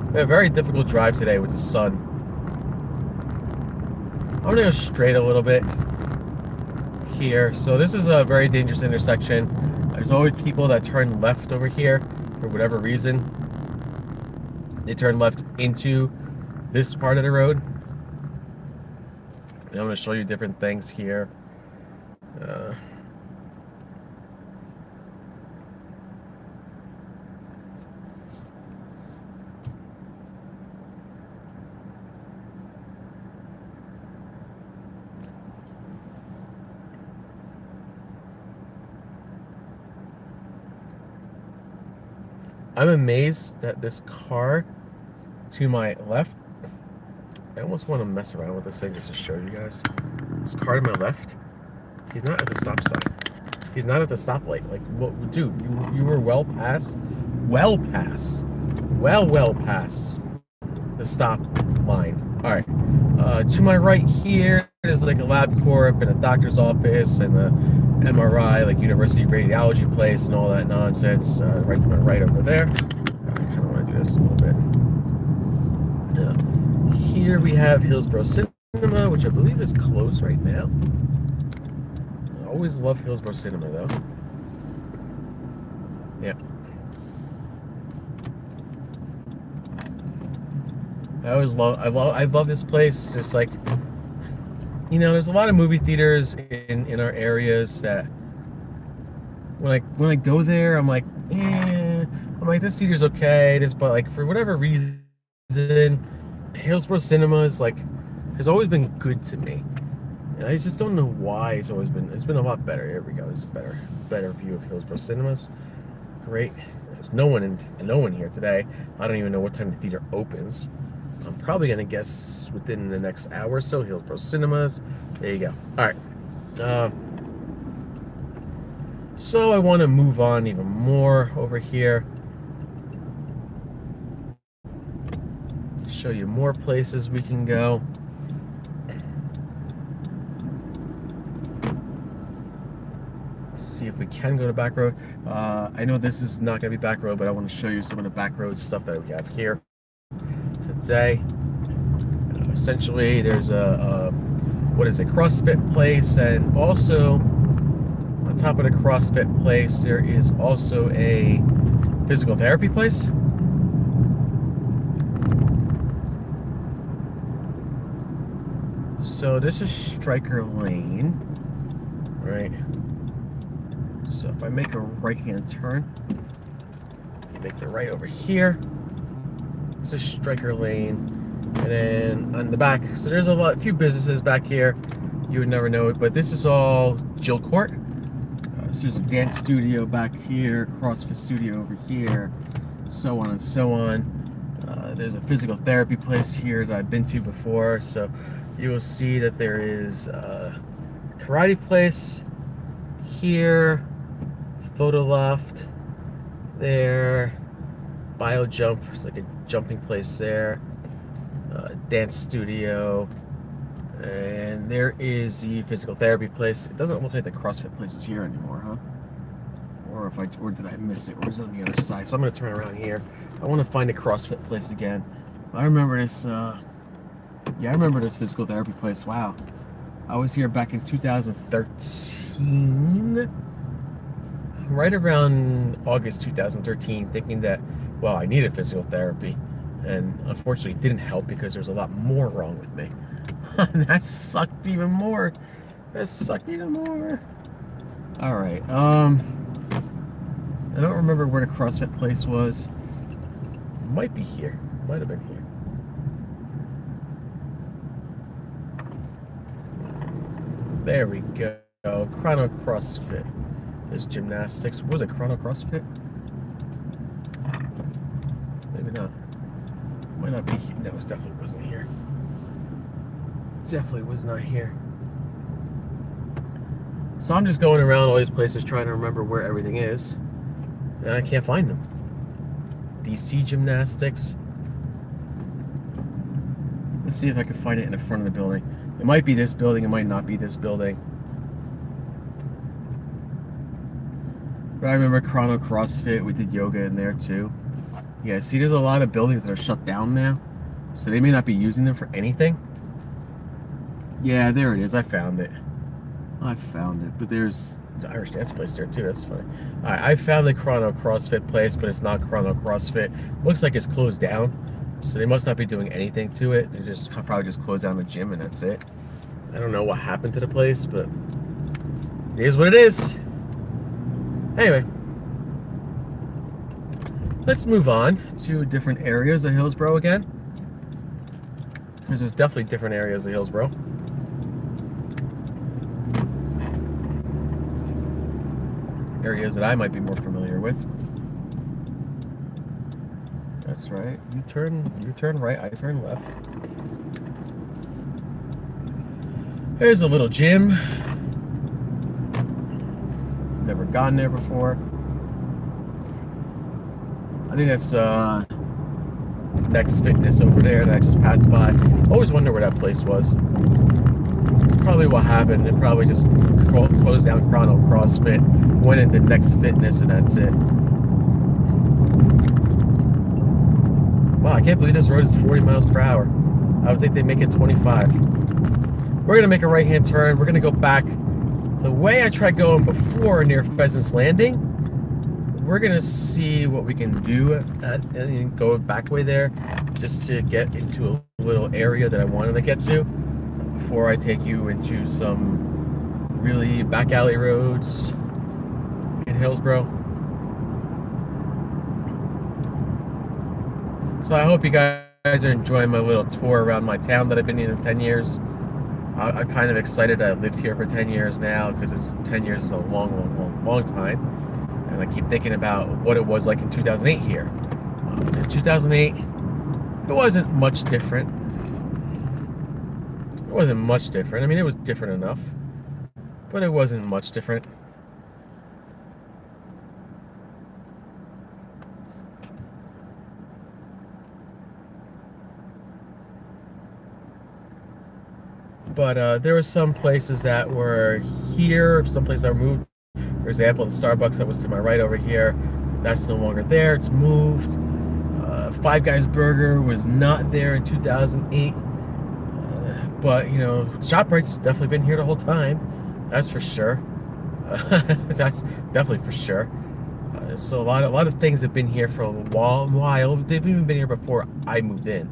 We had a very difficult drive today with the sun. I'm gonna go straight a little bit here. So this is a very dangerous intersection. There's always people that turn left over here for whatever reason. They turn left into this part of the road. And I'm going to show you different things here. I'm amazed that this car to my left, I almost want to mess around with this thing just to show you guys. This car to my left, he's not at the stop sign. He's not at the stoplight. Like, what, dude, you were well past the stop line. All right, to my right here is like a LabCorp and a doctor's office and a MRI, like University Radiology place and all that nonsense. Right to my right over there. I kind of want to do this a little bit. Here we have Hillsborough Cinema, which I believe is closed right now. I always love Hillsborough Cinema though. Yeah. I love this place. Just like, you know, there's a lot of movie theaters in our areas that when I go there, I'm like, I'm like, this theater's okay. But like for whatever reason, Hillsborough Cinema is like has always been good to me. And I just don't know why it's been a lot better. Here we go. There's a better view of Hillsborough Cinemas. Great. There's no one here today. I don't even know what time the theater opens. I'm probably gonna guess within the next hour or so. Hillsborough Cinemas. There you go. All right. So I want to move on even more over here. Show you more places we can go. See if we can go to back road. I know this is not going to be back road, but I want to show you some of the back road stuff that we have here today. Essentially, there's a CrossFit place, and also on top of the CrossFit place, there is also a physical therapy place. So this is Stryker Lane, right? So if I make a right-hand turn, you make the right over here. This is Stryker Lane. And then on the back, so there's a few businesses back here. You would never know it, but this is all Jill Court. So there's a dance studio back here, CrossFit studio over here, so on and so on. There's a physical therapy place here that I've been to before, so you will see that there is a karate place here, photo loft there, bio jump, it's like a jumping place there, dance studio, and there is the physical therapy place. It doesn't look like the CrossFit place is here anymore, huh? Or did I miss it? Or is it on the other side? So I'm gonna turn around here. I want to find a CrossFit place again. I remember this. Yeah, I remember this physical therapy place. Wow, I was here back in 2013, right around August 2013, thinking that, well, I needed physical therapy, and unfortunately, it didn't help because there's a lot more wrong with me. And that sucked even more. That sucked even more. All right. I don't remember where the CrossFit place was. Might be here. Might have been here. There we go. Chrono CrossFit. There's gymnastics. Was it Chrono CrossFit? Maybe not. Might not be here. No, it definitely wasn't here. Definitely was not here. So I'm just going around all these places trying to remember where everything is. And I can't find them. DC Gymnastics. Let's see if I can find it in the front of the building. It might be this building, it might not be this building. But I remember Chrono CrossFit, we did yoga in there too. Yeah, see, there's a lot of buildings that are shut down now. So they may not be using them for anything. Yeah, there it is, I found it. I found it, but there's the Irish dance place there too. That's funny. All right, I found the Chrono CrossFit place, but it's not Chrono CrossFit. Looks like it's closed down, so they must not be doing anything to it. They just probably just closed down the gym and that's it. I don't know what happened to the place, but it is what it is. Anyway, let's move on to different areas of Hillsborough again, because there's definitely different areas of Hillsborough. Areas that I might be more familiar with. That's right. You turn right, I turn left. There's a little gym. Never gone there before. I think that's Next Fitness over there that I just passed by. Always wonder where that place was. Probably what happened. It probably just closed down Chrono CrossFit, went into Next Fitness, and that's it. Wow, I can't believe this road is 40 miles per hour. I would think they make it 25. We're gonna make a right-hand turn. We're gonna go back the way I tried going before near Pheasant's Landing. We're gonna see what we can do and go back way there, just to get into a little area that I wanted to get to before I take you into some really back alley roads in Hillsborough. So I hope you guys are enjoying my little tour around my town that I've been in 10 years. I'm kind of excited I've lived here for 10 years now, because 10 years is a long time. And I keep thinking about what it was like in 2008 here. In 2008, it wasn't much different. It wasn't much different. I mean, it was different enough, but it wasn't much different. But there were some places that were here, some places that were moved. For example, the Starbucks that was to my right over here, that's no longer there, it's moved. Five Guys Burger was not there in 2008. But, you know, ShopRite's definitely been here the whole time. That's for sure. That's definitely for sure. So a lot of things have been here for a while. They've even been here before I moved in.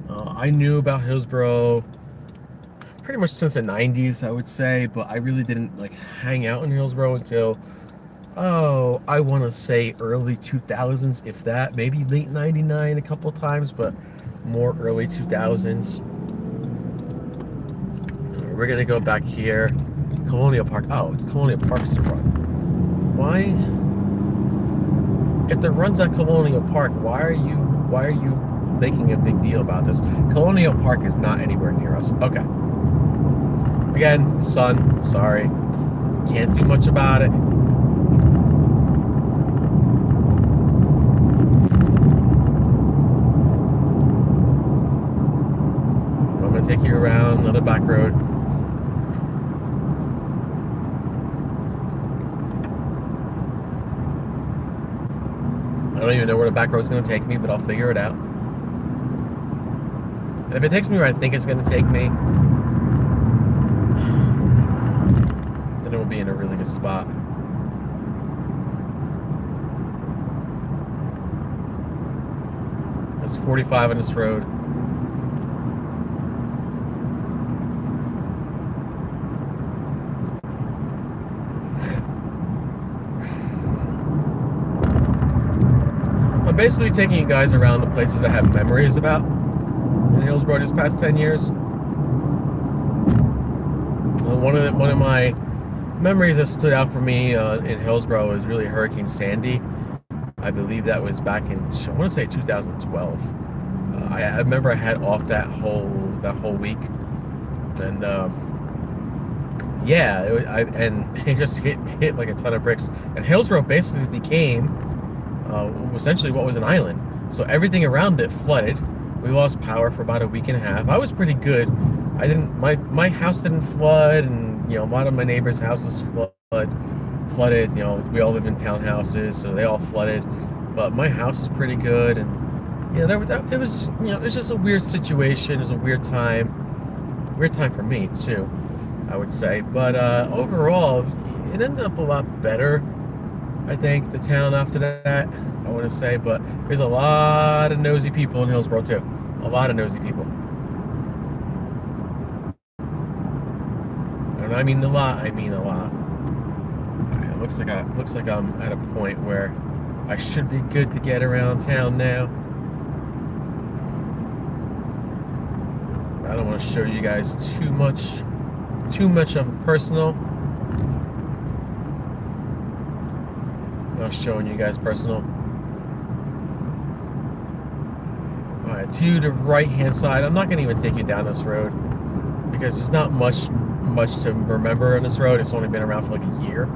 I knew about Hillsborough pretty much since the 90s, I would say, but I really didn't like hang out in Hillsborough until, I want to say early 2000s, if that, maybe late 99 a couple times, but more early 2000s. We're gonna go back here. Colonial Park. Oh, it's Colonial Park's to run. Why? If the run's at Colonial Park, why are you making a big deal about this? Colonial Park is not anywhere near us. Okay. Again, sun, sorry. Can't do much about it. I'm gonna take you around another back road. I don't even know where the back road's going to take me, but I'll figure it out. And if it takes me where I think it's going to take me, then it will be in a really good spot. There's 45 on this road. I'm basically taking you guys around the places I have memories about in Hillsborough this past 10 years. One of my memories that stood out for me in Hillsborough was really Hurricane Sandy. I believe that was back in, I want to say 2012. I remember I had off that whole week, and yeah, it just hit like a ton of bricks. And Hillsborough basically became essentially what was an island. So everything around it flooded. We lost power for about a week and a half. I was pretty good. My house didn't flood, and a lot of my neighbors' houses flooded. We all live in townhouses, so they all flooded. But my house is pretty good, and it was it was just a weird situation. It was a weird time for me too, I would say. But overall, it ended up a lot better. I think the town after that, I want to say, but there's a lot of nosy people in Hillsborough too. A lot of nosy people. And I mean a lot. I mean a lot. Right, it looks like I'm at a point where I should be good to get around town now. I don't want to show you guys too much of a personal. Not showing you guys personal. Alright, to the right hand side. I'm not gonna even take you down this road because there's not much to remember on this road. It's only been around for like a year.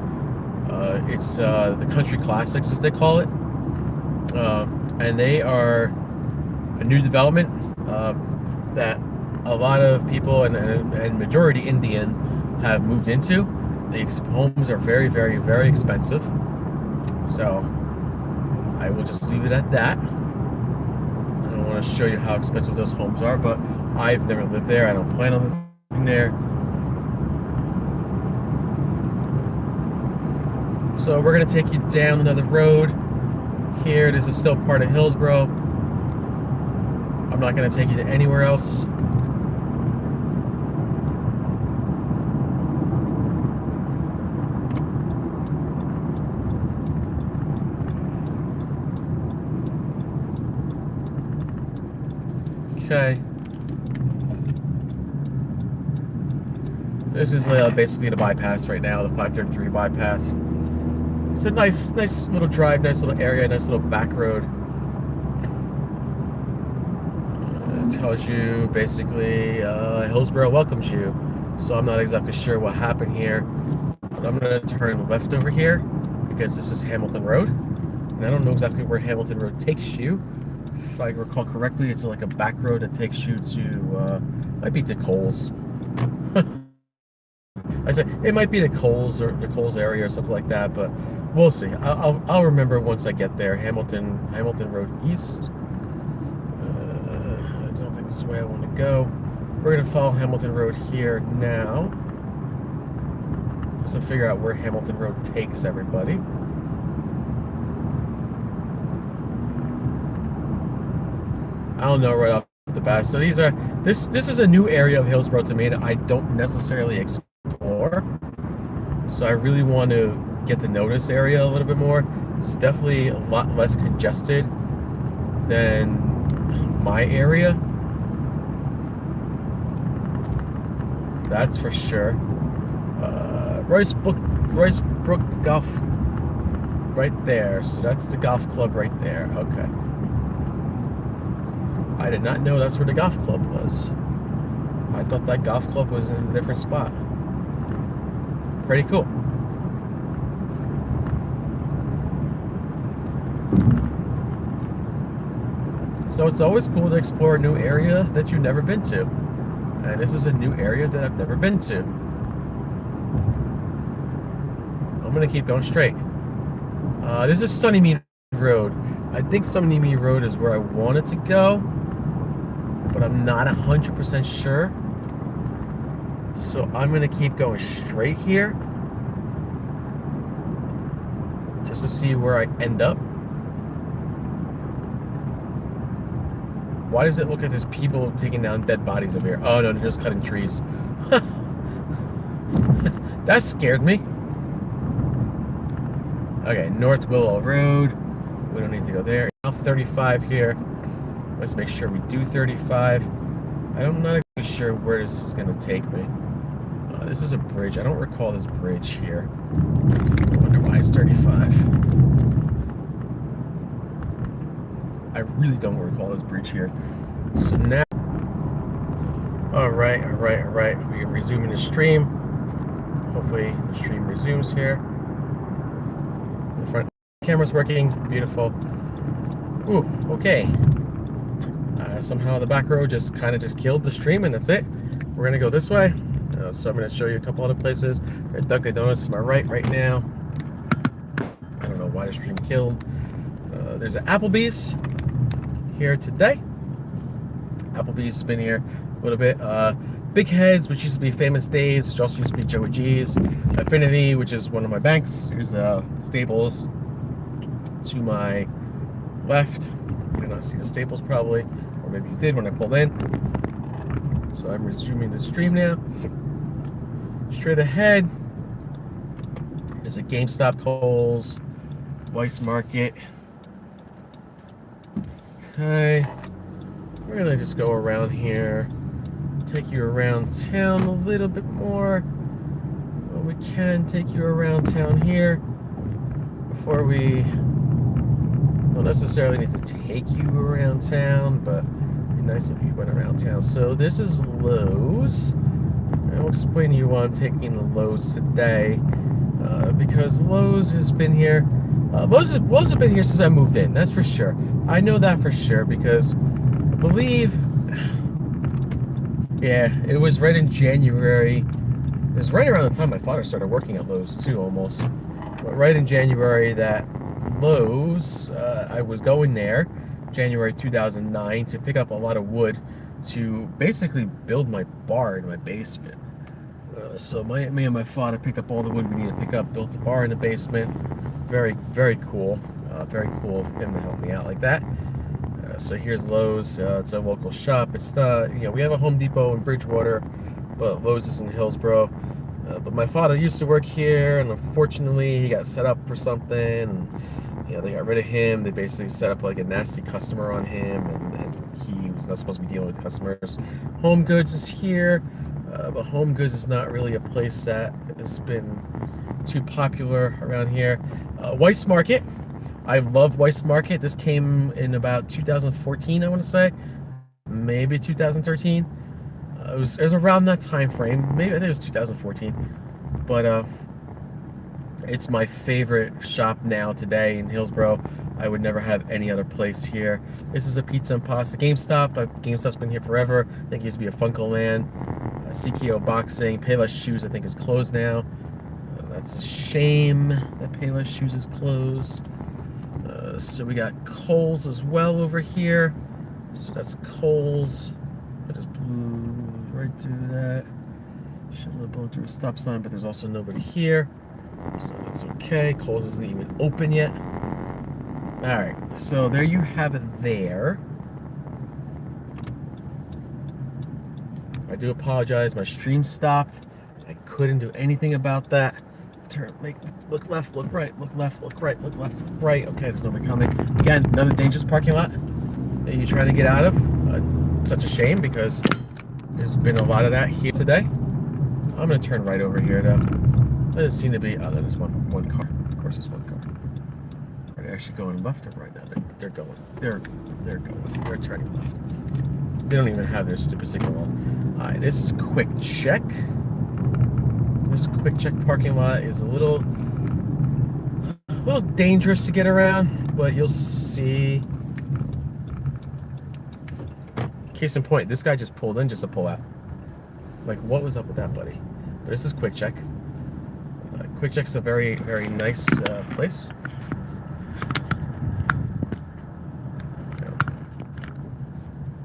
It's the Country Classics, as they call it, and they are a new development that a lot of people and majority Indian have moved into. The homes are very, very, very expensive. So I will just leave it at that. I don't want to show you how expensive those homes are, but I've never lived there. I don't plan on living there. So we're going to take you down another road. Here, this is still part of Hillsborough. I'm not going to take you to anywhere else. Okay. This is basically the bypass right now, the 533 bypass. It's a nice little drive, nice little area, nice little back road. It tells you basically Hillsborough welcomes you. So I'm not exactly sure what happened here, but I'm gonna turn left over here because this is Hamilton Road, and I don't know exactly where Hamilton Road takes you. If I recall correctly, it's like a back road that takes you to, might be to Coles. I said it might be the Coles or the Coles area or something like that, but we'll see. I'll remember once I get there. Hamilton Road East. I don't think this is the way I want to go. We're gonna follow Hamilton Road here now. Let's figure out where Hamilton Road takes everybody. I don't know right off the bat. So this is a new area of Hillsborough to me that I don't necessarily explore. So I really want to get to know this area a little bit more. It's definitely a lot less congested than my area. That's for sure. Royce Brook Golf right there. So that's the golf club right there. Okay. I did not know that's where the golf club was. I thought that golf club was in a different spot. Pretty cool. So it's always cool to explore a new area that you've never been to. And this is a new area that I've never been to. I'm gonna keep going straight. This is Sunnymead Road. I think Sunnymead Road is where I wanted to go, but I'm not 100% sure. So I'm gonna keep going straight here, just to see where I end up. Why does it look like there's people taking down dead bodies over here? Oh no, they're just cutting trees. That scared me. Okay, North Willow Road. We don't need to go there. Now 35 here. Let's make sure we do 35. I'm not exactly sure where this is going to take me. This is a bridge. I don't recall this bridge here. I wonder why it's 35. I really don't recall this bridge here. So now, all right. We are resuming the stream. Hopefully the stream resumes here. The front camera's working. Beautiful. Ooh, okay. Somehow the back row just kind of killed the stream, and that's it. We're gonna go this way. So I'm gonna show you a couple other places. There's Dunkin' Donuts to my right now. I don't know why the stream killed. There's an Applebee's here today. Applebee's has been here a little bit. Big Heads, which used to be Famous Days, which also used to be Joey G's. Affinity, which is one of my banks. Here's Staples to my left. You did not see the Staples probably, or maybe you did when I pulled in. So I'm resuming the stream now. Straight ahead is a GameStop, Kohl's, Weiss Market. Okay, we're gonna just go around here, take you around town a little bit more. Well, we can take you around town here before we don't necessarily need to take you around town, but it'd be nice if you went around town. So this is Lowe's. I'll explain to you why I'm taking the Lowe's today, because Lowe's has been here. Lowe's have been here since I moved in. That's for sure. I know that for sure because I believe, yeah, it was right in January. It was right around the time my father started working at Lowe's too, almost. But right in January that Lowe's, I was going there, January 2009, to pick up a lot of wood to basically build my bar in my basement. So me and my father picked up all the wood we needed to pick up, built the bar in the basement. Very, very cool. Very cool of him to help me out like that. So here's Lowe's. It's a local shop. It's we have a Home Depot in Bridgewater, but Lowe's is in Hillsborough. But my father used to work here, and unfortunately he got set up for something, and they got rid of him. They basically set up like a nasty customer on him, and he was not supposed to be dealing with customers. Home Goods is here, but Home Goods is not really a place that has been too popular around here. Weiss Market. I love Weiss Market. This came in about 2014, I want to say, maybe 2013. It was around that time frame. Maybe I think it was 2014. But it's my favorite shop now today in Hillsborough. I would never have any other place here. This is a pizza and pasta GameStop. GameStop's been here forever. I think it used to be a Funko Land. CKO Boxing. Payless Shoes I think is closed now. That's a shame that Payless Shoes is closed. So we got Kohl's as well over here. So that's Kohl's. I just blew right through that. Should have blown through a stop sign, but there's also nobody here. So that's okay. Kohl's isn't even open yet. Alright, so there you have it there. I do apologize, my stream stopped. I couldn't do anything about that. Look left, look right, look left, look right. Okay, there's nobody coming. Again, another dangerous parking lot that you're trying to get out of. such a shame because there's been a lot of that here today. I'm gonna turn right over here though. There doesn't seem to be. Oh, there's one car. Of course, there's one car. Are they actually going left or right now? They're going. They're going. They're turning left. They don't even have their stupid signal on. All right, this is Quick Check. This Quick Check parking lot is a little dangerous to get around, but you'll see. Case in point, this guy just pulled in just to pull out. Like, what was up with that, buddy? But this is Quick Check. Quick Check's a very, very nice place.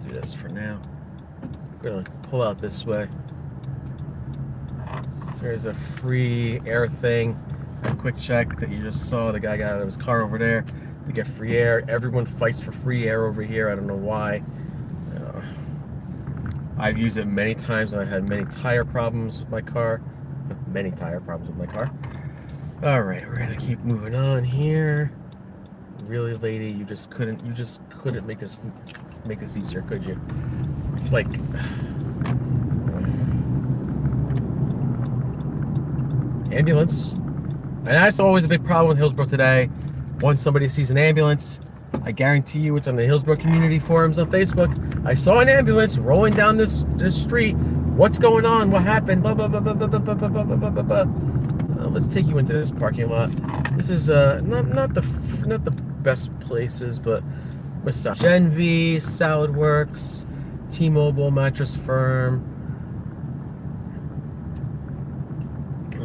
Do this for now. We're gonna pull out this way. There's a free air thing at Quick Check that you just saw. The guy got out of his car over there to get free air. Everyone fights for free air over here. I don't know why. I've used it many times and I've had many tire problems with my car. Many tire problems with my car. Alright, we're gonna keep moving on here. Really, lady, you just couldn't make this easier, could you? Like, ambulance. And that's always a big problem with Hillsborough today. Once somebody sees an ambulance, I guarantee you it's on the Hillsborough community forums on Facebook. I saw an ambulance rolling down this street. What's going on? What happened? Blah, blah, blah, blah, blah, blah, blah, blah, blah, blah, blah, blah. Let's take you into this parking lot. This is not the best places, but Massage Envy, Salad Works, T-Mobile, Mattress Firm.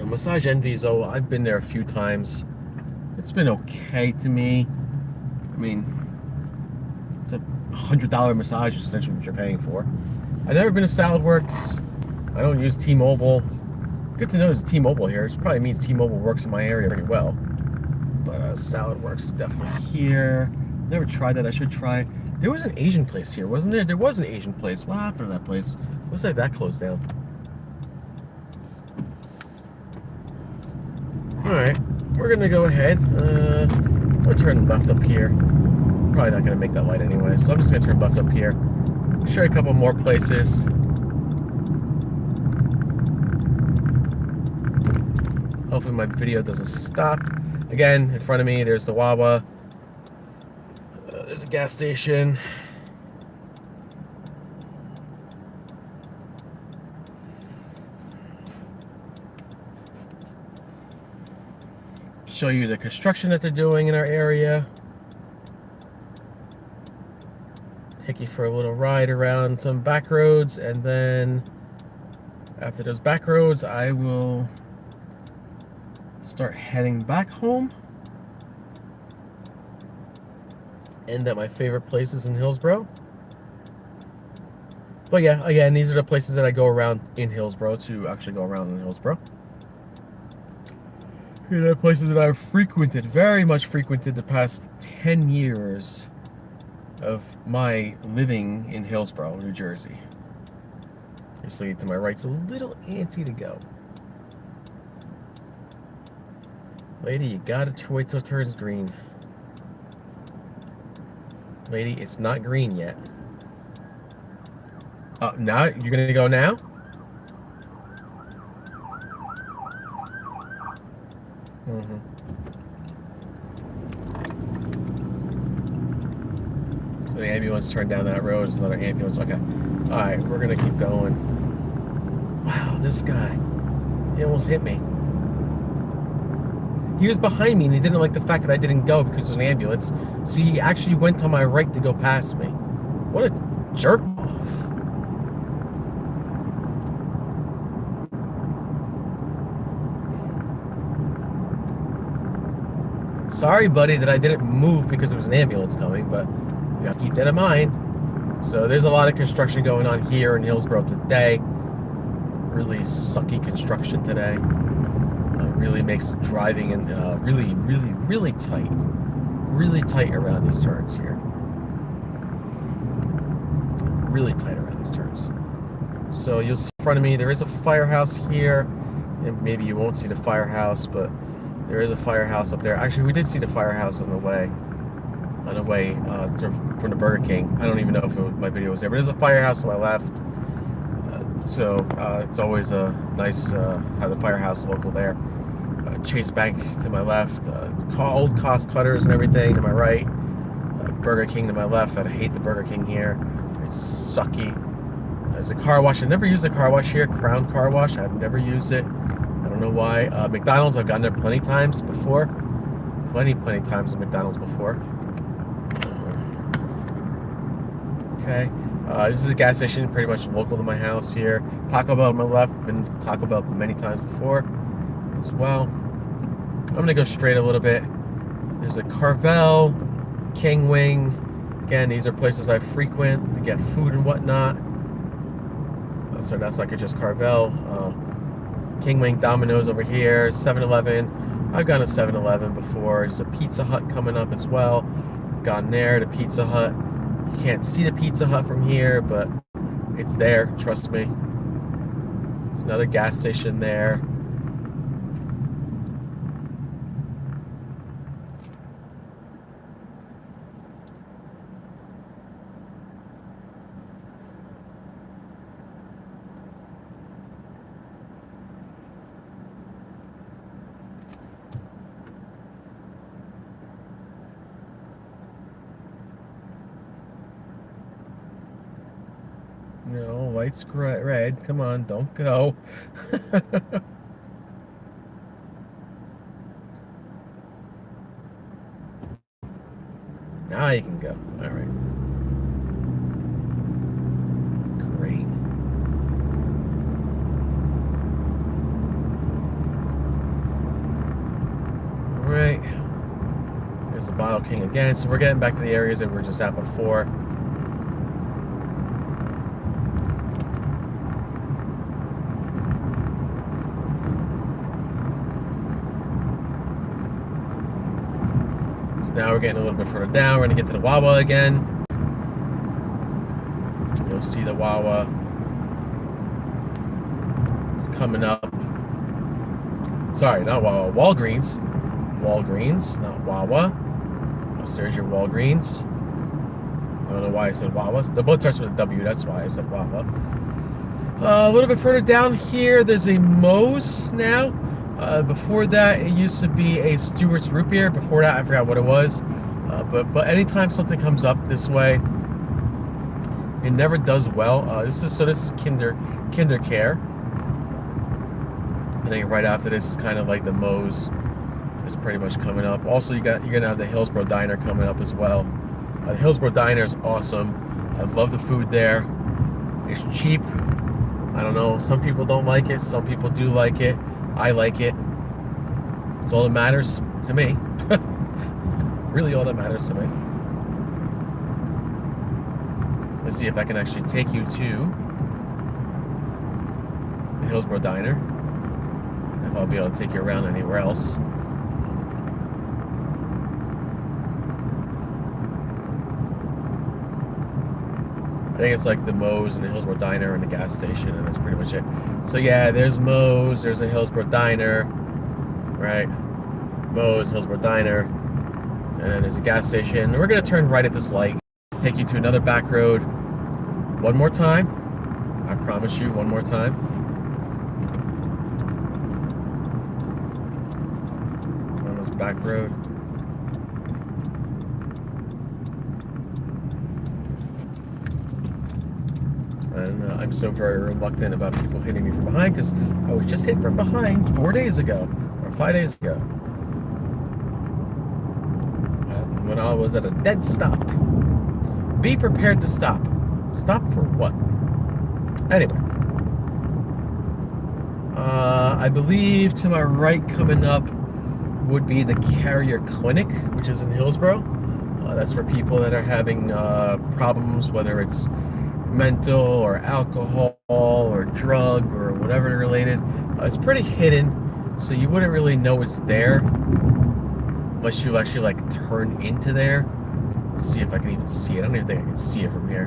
Massage Envy's, oh, I've been there a few times. It's been okay to me. I mean, it's a $100 massage is essentially what you're paying for. I've never been to Salad Works. I don't use T-Mobile. Good to know there's T-Mobile here. It probably means T-Mobile works in my area pretty well. But Salad Works is definitely here. Never tried that. I should try. There was an Asian place here, wasn't there? There was an Asian place. What happened to that place? Looks like that closed down. Alright, we're gonna go ahead. We'll turn left up here. Probably not gonna make that light anyway, so I'm just gonna turn left up here. Show you a couple more places. Hopefully my video doesn't stop. Again, in front of me, there's the Wawa. There's a gas station. Show you the construction that they're doing in our area. Take you for a little ride around some back roads, and then after those back roads, I will start heading back home. End at my favorite places in Hillsborough. But yeah, again, these are the places that I go around in Hillsborough to actually go around in Hillsborough. Here are places that I've frequented, very much frequented the past 10 years of my living in Hillsborough, New Jersey. This lady to my right's a little antsy to go. Lady, you gotta wait till it turns green. Lady, it's not green yet. Now? You're gonna go now? So the ambulance turned down that road. There's another ambulance. Okay. Alright, we're gonna keep going. Wow, this guy. He almost hit me. He was behind me and he didn't like the fact that I didn't go because there's an ambulance. So he actually went to my right to go past me. What a jerk off. Sorry, buddy, that I didn't move because there was an ambulance coming, but you have to keep that in mind. So there's a lot of construction going on here in Hillsborough today. Really sucky construction today. Really makes driving and really tight. Really tight around these turns here. Really tight around these turns. So you'll see in front of me, there is a firehouse here. And maybe you won't see the firehouse, but there is a firehouse up there. Actually, we did see the firehouse on the way. on the way from the Burger King. I don't even know if my video was there, but there's a firehouse to my left. So it's always a nice have the firehouse local there. Chase Bank to my left, old cost cutters and everything to my right. Burger King to my left. I hate the Burger King here. It's sucky. There's a car wash. I've never used a car wash here. Crown Car Wash. I've never used it. I don't know why. McDonald's. I've gotten there plenty times before. Plenty times at McDonald's before. Okay. This is a gas station pretty much local to my house here. Taco Bell on my left. Been to Taco Bell many times before as well. I'm going to go straight a little bit. There's a Carvel, King Wing. Again, these are places I frequent to get food and whatnot. So that's like just Carvel. King Wing, Domino's over here. 7-Eleven. I've gone to 7-Eleven before. There's a Pizza Hut coming up as well. I've gone there to Pizza Hut. You can't see the Pizza Hut from here, but it's there. Trust me. There's another gas station there. No, light's red. Come on, don't go. Now you can go. All right. Great. All right. There's the Bottle King again. So we're getting back to the areas that we were just at before. Now we're getting a little bit further down. We're going to get to the Wawa again. You'll see the Wawa. It's coming up. Sorry, not Wawa. Walgreens. Walgreens, not Wawa. Oh, there's your Walgreens. I don't know why I said Wawa. The boat starts with a W. That's why I said Wawa. A little bit further down here, there's a Moe's now. Before that, it used to be a Stewart's Root Beer. Before that, I forgot what it was. But anytime something comes up this way, it never does well. This is Kinder Care. I think right after this is kind of like the Moe's is pretty much coming up. Also, you're gonna have the Hillsborough Diner coming up as well. The Hillsborough Diner is awesome. I love the food there. It's cheap. I don't know. Some people don't like it. Some people do like it. I like it. It's all that matters to me. Really all that matters to me. Let's see if I can actually take you to the Hillsborough Diner. If I'll be able to take you around anywhere else. I think it's like the Moe's and the Hillsborough Diner and the gas station, and that's pretty much it. So yeah, there's Moe's, there's a Hillsborough Diner, right? Moe's, Hillsborough Diner, and then there's a gas station. And we're gonna turn right at this light, take you to another back road. One more time, I promise you, one more time. On this back road. And I'm so very reluctant about people hitting me from behind because I was just hit from behind 4 days ago or 5 days ago. When I was at a dead stop. Be prepared to stop. Stop for what? Anyway. I believe to my right coming up would be the Carrier Clinic, which is in Hillsborough. That's for people that are having problems, whether it's mental or alcohol or drug or whatever related. It's pretty hidden, so you wouldn't really know it's there unless you actually like turn into there. Let's see if I can even see it. I don't even think I can see it from here,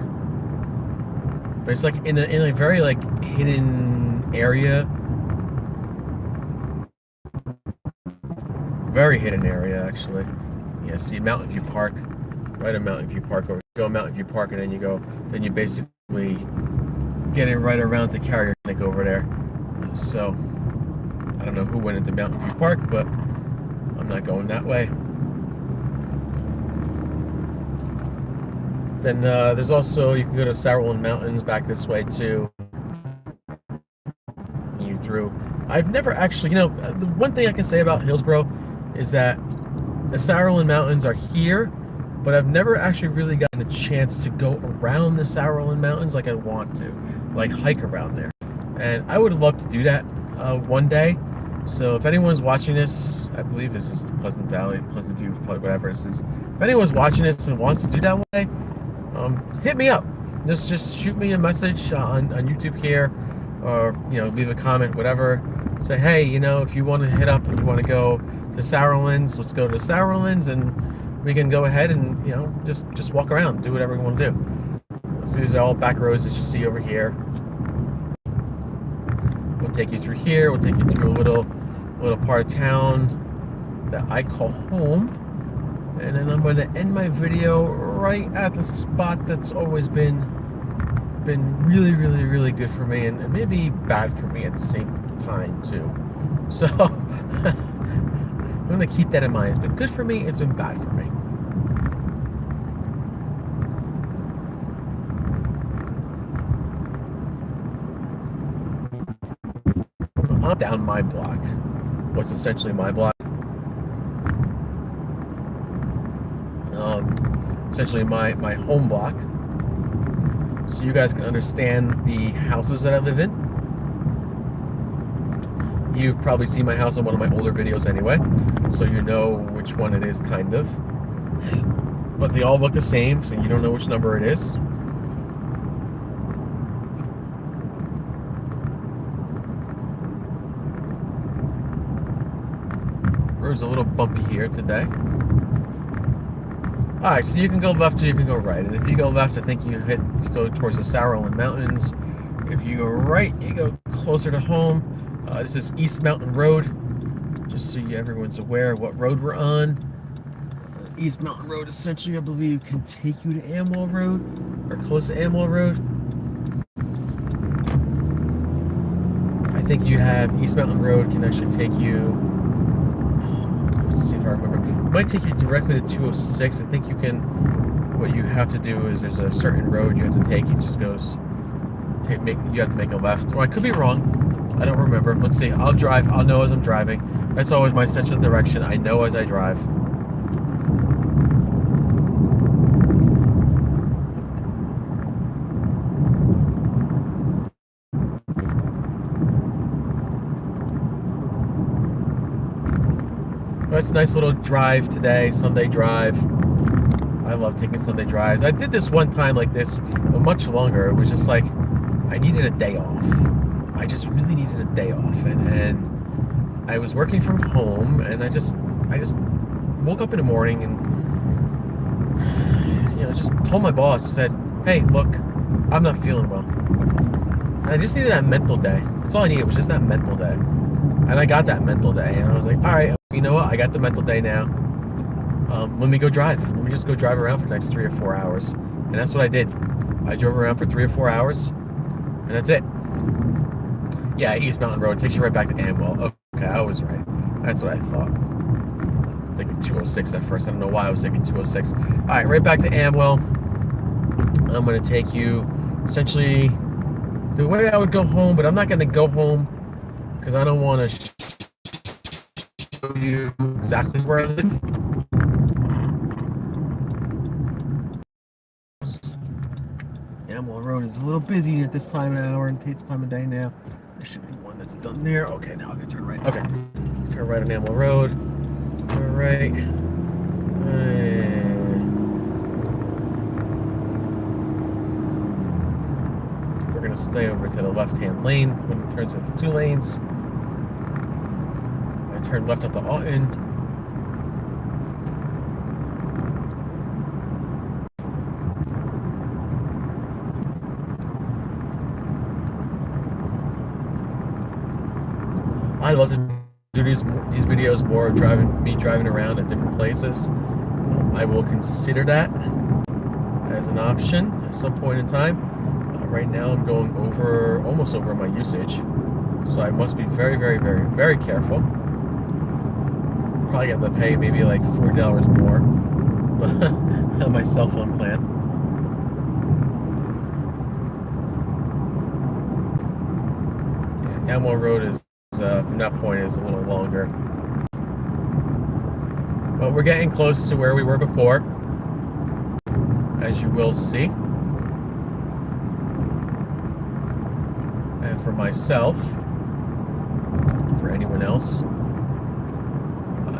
but it's like in a very like hidden area, very hidden area actually. Yeah, see Mountain View Park right at Mountain View Park. Or go Mountain View Park, and then you basically get in right around the Carrier Clinic over there. So I don't know who went into Mountain View Park, but I'm not going that way. Then there's also, you can go to Sourland Mountains back this way too. You through. I've never actually, the one thing I can say about Hillsborough is that the Sourland Mountains are here, but I've never actually really gotten a chance to go around the Sourland Mountains like I want to, like hike around there. And I would love to do that one day. So if anyone's watching this, I believe this is Pleasant Valley, Pleasant View, whatever this is. If anyone's watching this and wants to do that one day, hit me up. Just shoot me a message on YouTube here, or leave a comment, whatever. Say, hey, if you want to hit up and you want to go to Sourlands, let's go to Sourlands, and we can go ahead and just walk around, do whatever we want to do. So these are all back roads that you see over here. We'll take you through here. We'll take you through a little part of town that I call home, and then I'm going to end my video right at the spot that's always been really, really, really good for me, and maybe bad for me at the same time too. So I'm going to keep that in mind. It's been good for me. It's been bad for me. I'm down my block. What's essentially my block. Essentially my home block. So you guys can understand the houses that I live in. You've probably seen my house on one of my older videos anyway, so you know which one it is, kind of. But they all look the same, so you don't know which number it is. Road's a little bumpy here today. Alright, so you can go left or you can go right. And if you go left, I think you go towards the Sourland Mountains. If you go right, you go closer to home. This is East Mountain Road, just so everyone's aware of what road we're on. East Mountain Road, essentially, I believe, can take you to Amwell Road, or close to Amwell Road. I think you have East Mountain Road can actually take you, let's see if I remember. It might take you directly to 206. I think you can, what you have to do is there's a certain road you have to take. It just goes, you have to make a left. Or I could be wrong. I don't remember. Let's see. I'll drive. I'll know as I'm driving. That's always my sense of direction. I know as I drive. Well, it's a nice little drive today, Sunday drive. I love taking Sunday drives. I did this one time like this, but much longer. It was just like, I needed a day off. I just really needed a day off, and I was working from home, and I just woke up in the morning and just told my boss, I said, hey, look, I'm not feeling well. And I just needed that mental day. That's all I needed, was just that mental day. And I got that mental day, and I was like, all right, you know what? I got the mental day now. Let me go drive. Let me just go drive around for the next 3 or 4 hours. And that's what I did. I drove around for 3 or 4 hours, and that's it. Yeah, East Mountain Road takes you right back to Amwell. Okay, I was right. That's what I thought. I'm thinking 206 at first. I don't know why I was thinking 206. All right, right back to Amwell. I'm going to take you essentially the way I would go home, but I'm not going to go home because I don't want to show you exactly where I live. Amwell Road is a little busy at this time of hour and this time of day now. There should be one that's done there. Okay, now I'm going to turn right. Okay. Turn right on Amwell Road. All right. We're going to stay over to the left-hand lane when it turns into 2 lanes. I turn left up the Alton. I love to do these videos more of me driving around at different places. I will consider that as an option at some point in time. Right now I'm going almost over my usage, so I must be very, very, very, very careful. Probably gonna pay maybe like $40 more on my cell phone plan. Yeah, M1 Road is from that point is a little longer, but we're getting close to where we were before, as you will see. And for myself, for anyone else,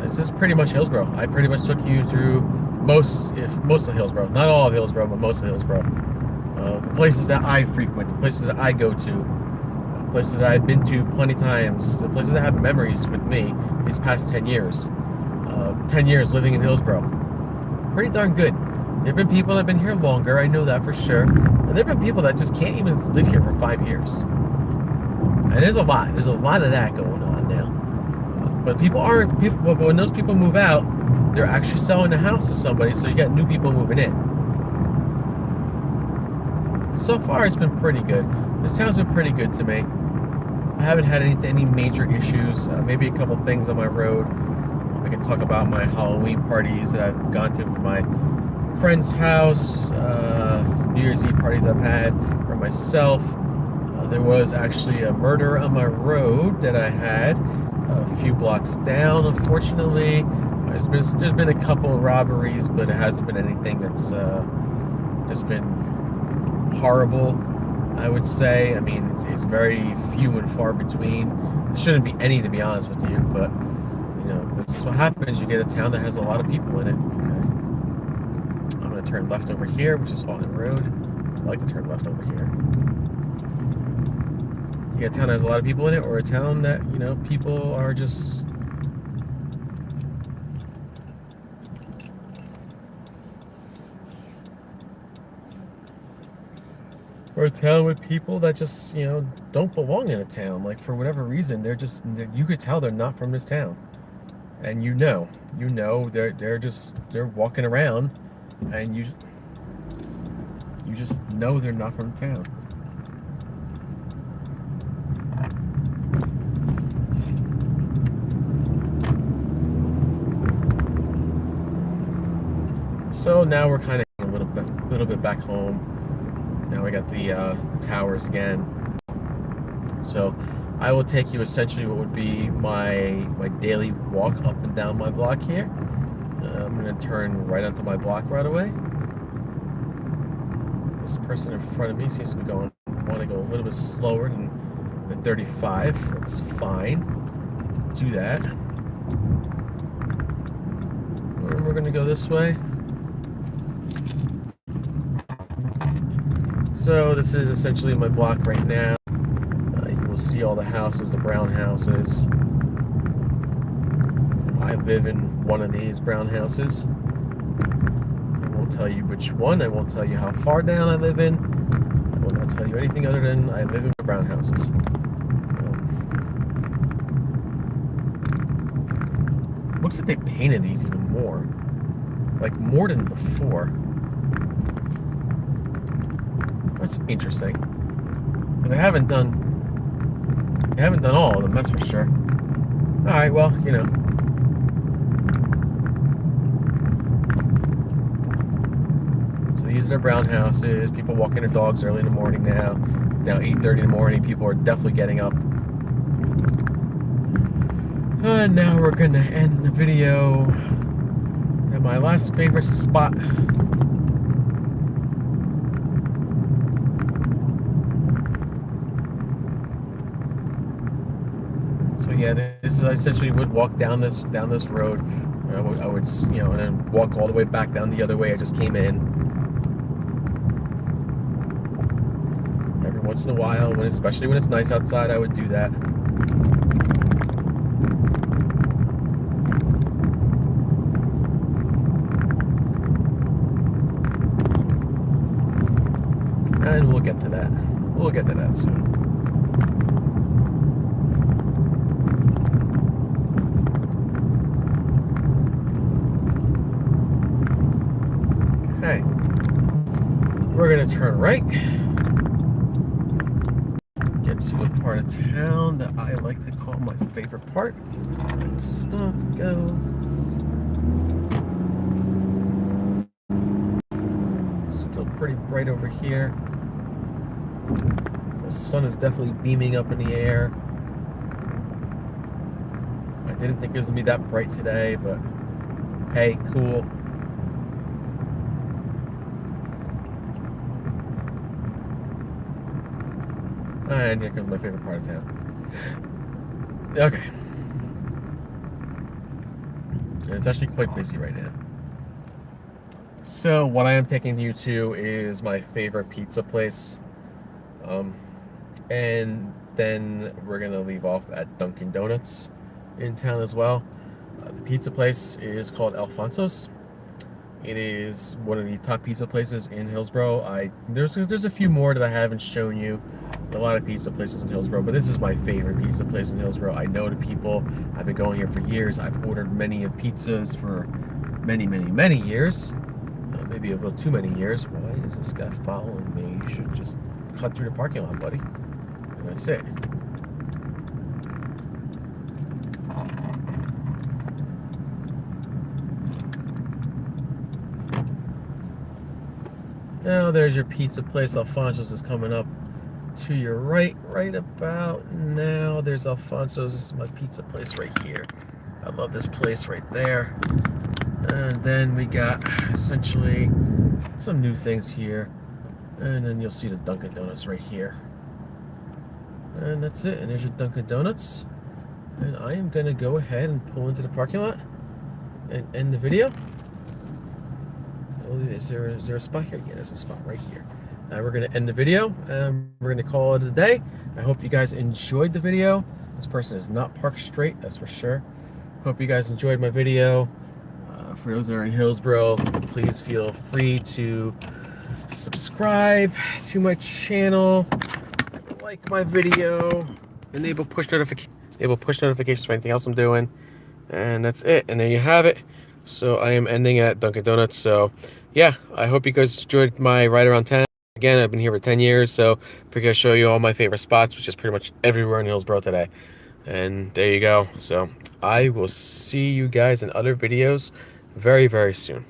this is pretty much Hillsborough. I pretty much took you through most of Hillsborough, not all of Hillsborough, but most of Hillsborough. The places that I frequent, the places that I go to, places that I've been to plenty times, the places that have memories with me these past 10 years. 10 years living in Hillsborough. Pretty darn good. There have been people that have been here longer, I know that for sure. And there have been people that just can't even live here for 5 years. And there's a lot of that going on now. But but when those people move out, they're actually selling the house to somebody, so you got new people moving in. So far, it's been pretty good. This town's been pretty good to me. I haven't had any major issues. Maybe a couple things on my road. I can talk about my Halloween parties that I've gone to with my friend's house, New Year's Eve parties I've had for myself. There was actually a murder on my road that I had a few blocks down, unfortunately. There's been a couple of robberies, but it hasn't been anything that's just been horrible, I would say. I mean, it's very few and far between. There shouldn't be any, to be honest with you, but you know, this is what happens. You get a town that has a lot of people in it. Okay. I'm going to turn left over here, which is Alton Road. I like to turn left over here. You get a town that has a lot of people in it, or a town that, you know, people are just... or a town with people that just, you know, don't belong in a town. Like, for whatever reason, they're just... you could tell they're not from this town. And you know, they're walking around, and you just know they're not from town. So now we're kind of a little bit back home. Now we got the towers again. So I will take you essentially what would be my daily walk up and down my block here. I'm going to turn right onto my block right away. This person in front of me seems to be want to go a little bit slower than 35. That's fine. Do that. And we're going to go this way. So this is essentially my block right now. You will see all the houses, the brown houses. I live in one of these brown houses. I won't tell you which one. I won't tell you how far down I live in. I will not tell you anything other than I live in the brown houses. Looks like they painted these even more. Like more than before. That's interesting, because I haven't done all of them, that's for sure. All right, well, you know. So these are the brown houses. People walking their dogs early in the morning now. Now 8:30 in the morning, people are definitely getting up. And now we're gonna end the video at my last favorite spot. So yeah, this is, I essentially would walk down this road. I would, you know, and then walk all the way back down the other way I just came in. Every once in a while, especially when it's nice outside, I would do that. And we'll get to that. We'll get to that soon. We're gonna turn right, get to a part of town that I like to call my favorite part. Stop, go. Still pretty bright over here. The sun is definitely beaming up in the air. I didn't think it was gonna be that bright today, but hey, cool. And here comes my favorite part of town. Okay. And it's actually quite busy right now. So what I am taking you to is my favorite pizza place. And then we're gonna leave off at Dunkin' Donuts in town as well. The pizza place is called Alfonso's. It is one of the top pizza places in Hillsborough. There's a few more that I haven't shown you. A lot of pizza places in Hillsborough, but this is my favorite pizza place in Hillsborough. I know the people. I've been going here for years. I've ordered many of pizzas for many, many, many years. Maybe a little too many years. Why is this guy following me? You should just cut through the parking lot, buddy. And that's it. Now there's your pizza place. Alfonso's is coming up to your right about now. There's Alfonso's. This is my pizza place right here. I love this place right there. And then we got essentially some new things here. And then you'll see the Dunkin' Donuts right here. And that's it. And there's your Dunkin' Donuts. And I am going to go ahead and pull into the parking lot and end the video. Oh, is there a spot here? Yeah, there's a spot right here. We're going to end the video. We're going to call it a day. I hope you guys enjoyed the video. This person is not parked straight, that's for sure. Hope you guys enjoyed my video. For those that are in Hillsborough, please feel free to subscribe to my channel, like my video, enable push notifications for anything else I'm doing, and that's it. And there you have it. So I am ending at Dunkin' Donuts. So yeah, I hope you guys enjoyed my ride around town. Again, I've been here for 10 years, so I'm going to show you all my favorite spots, which is pretty much everywhere in Hillsborough today. And there you go. So I will see you guys in other videos very, very soon.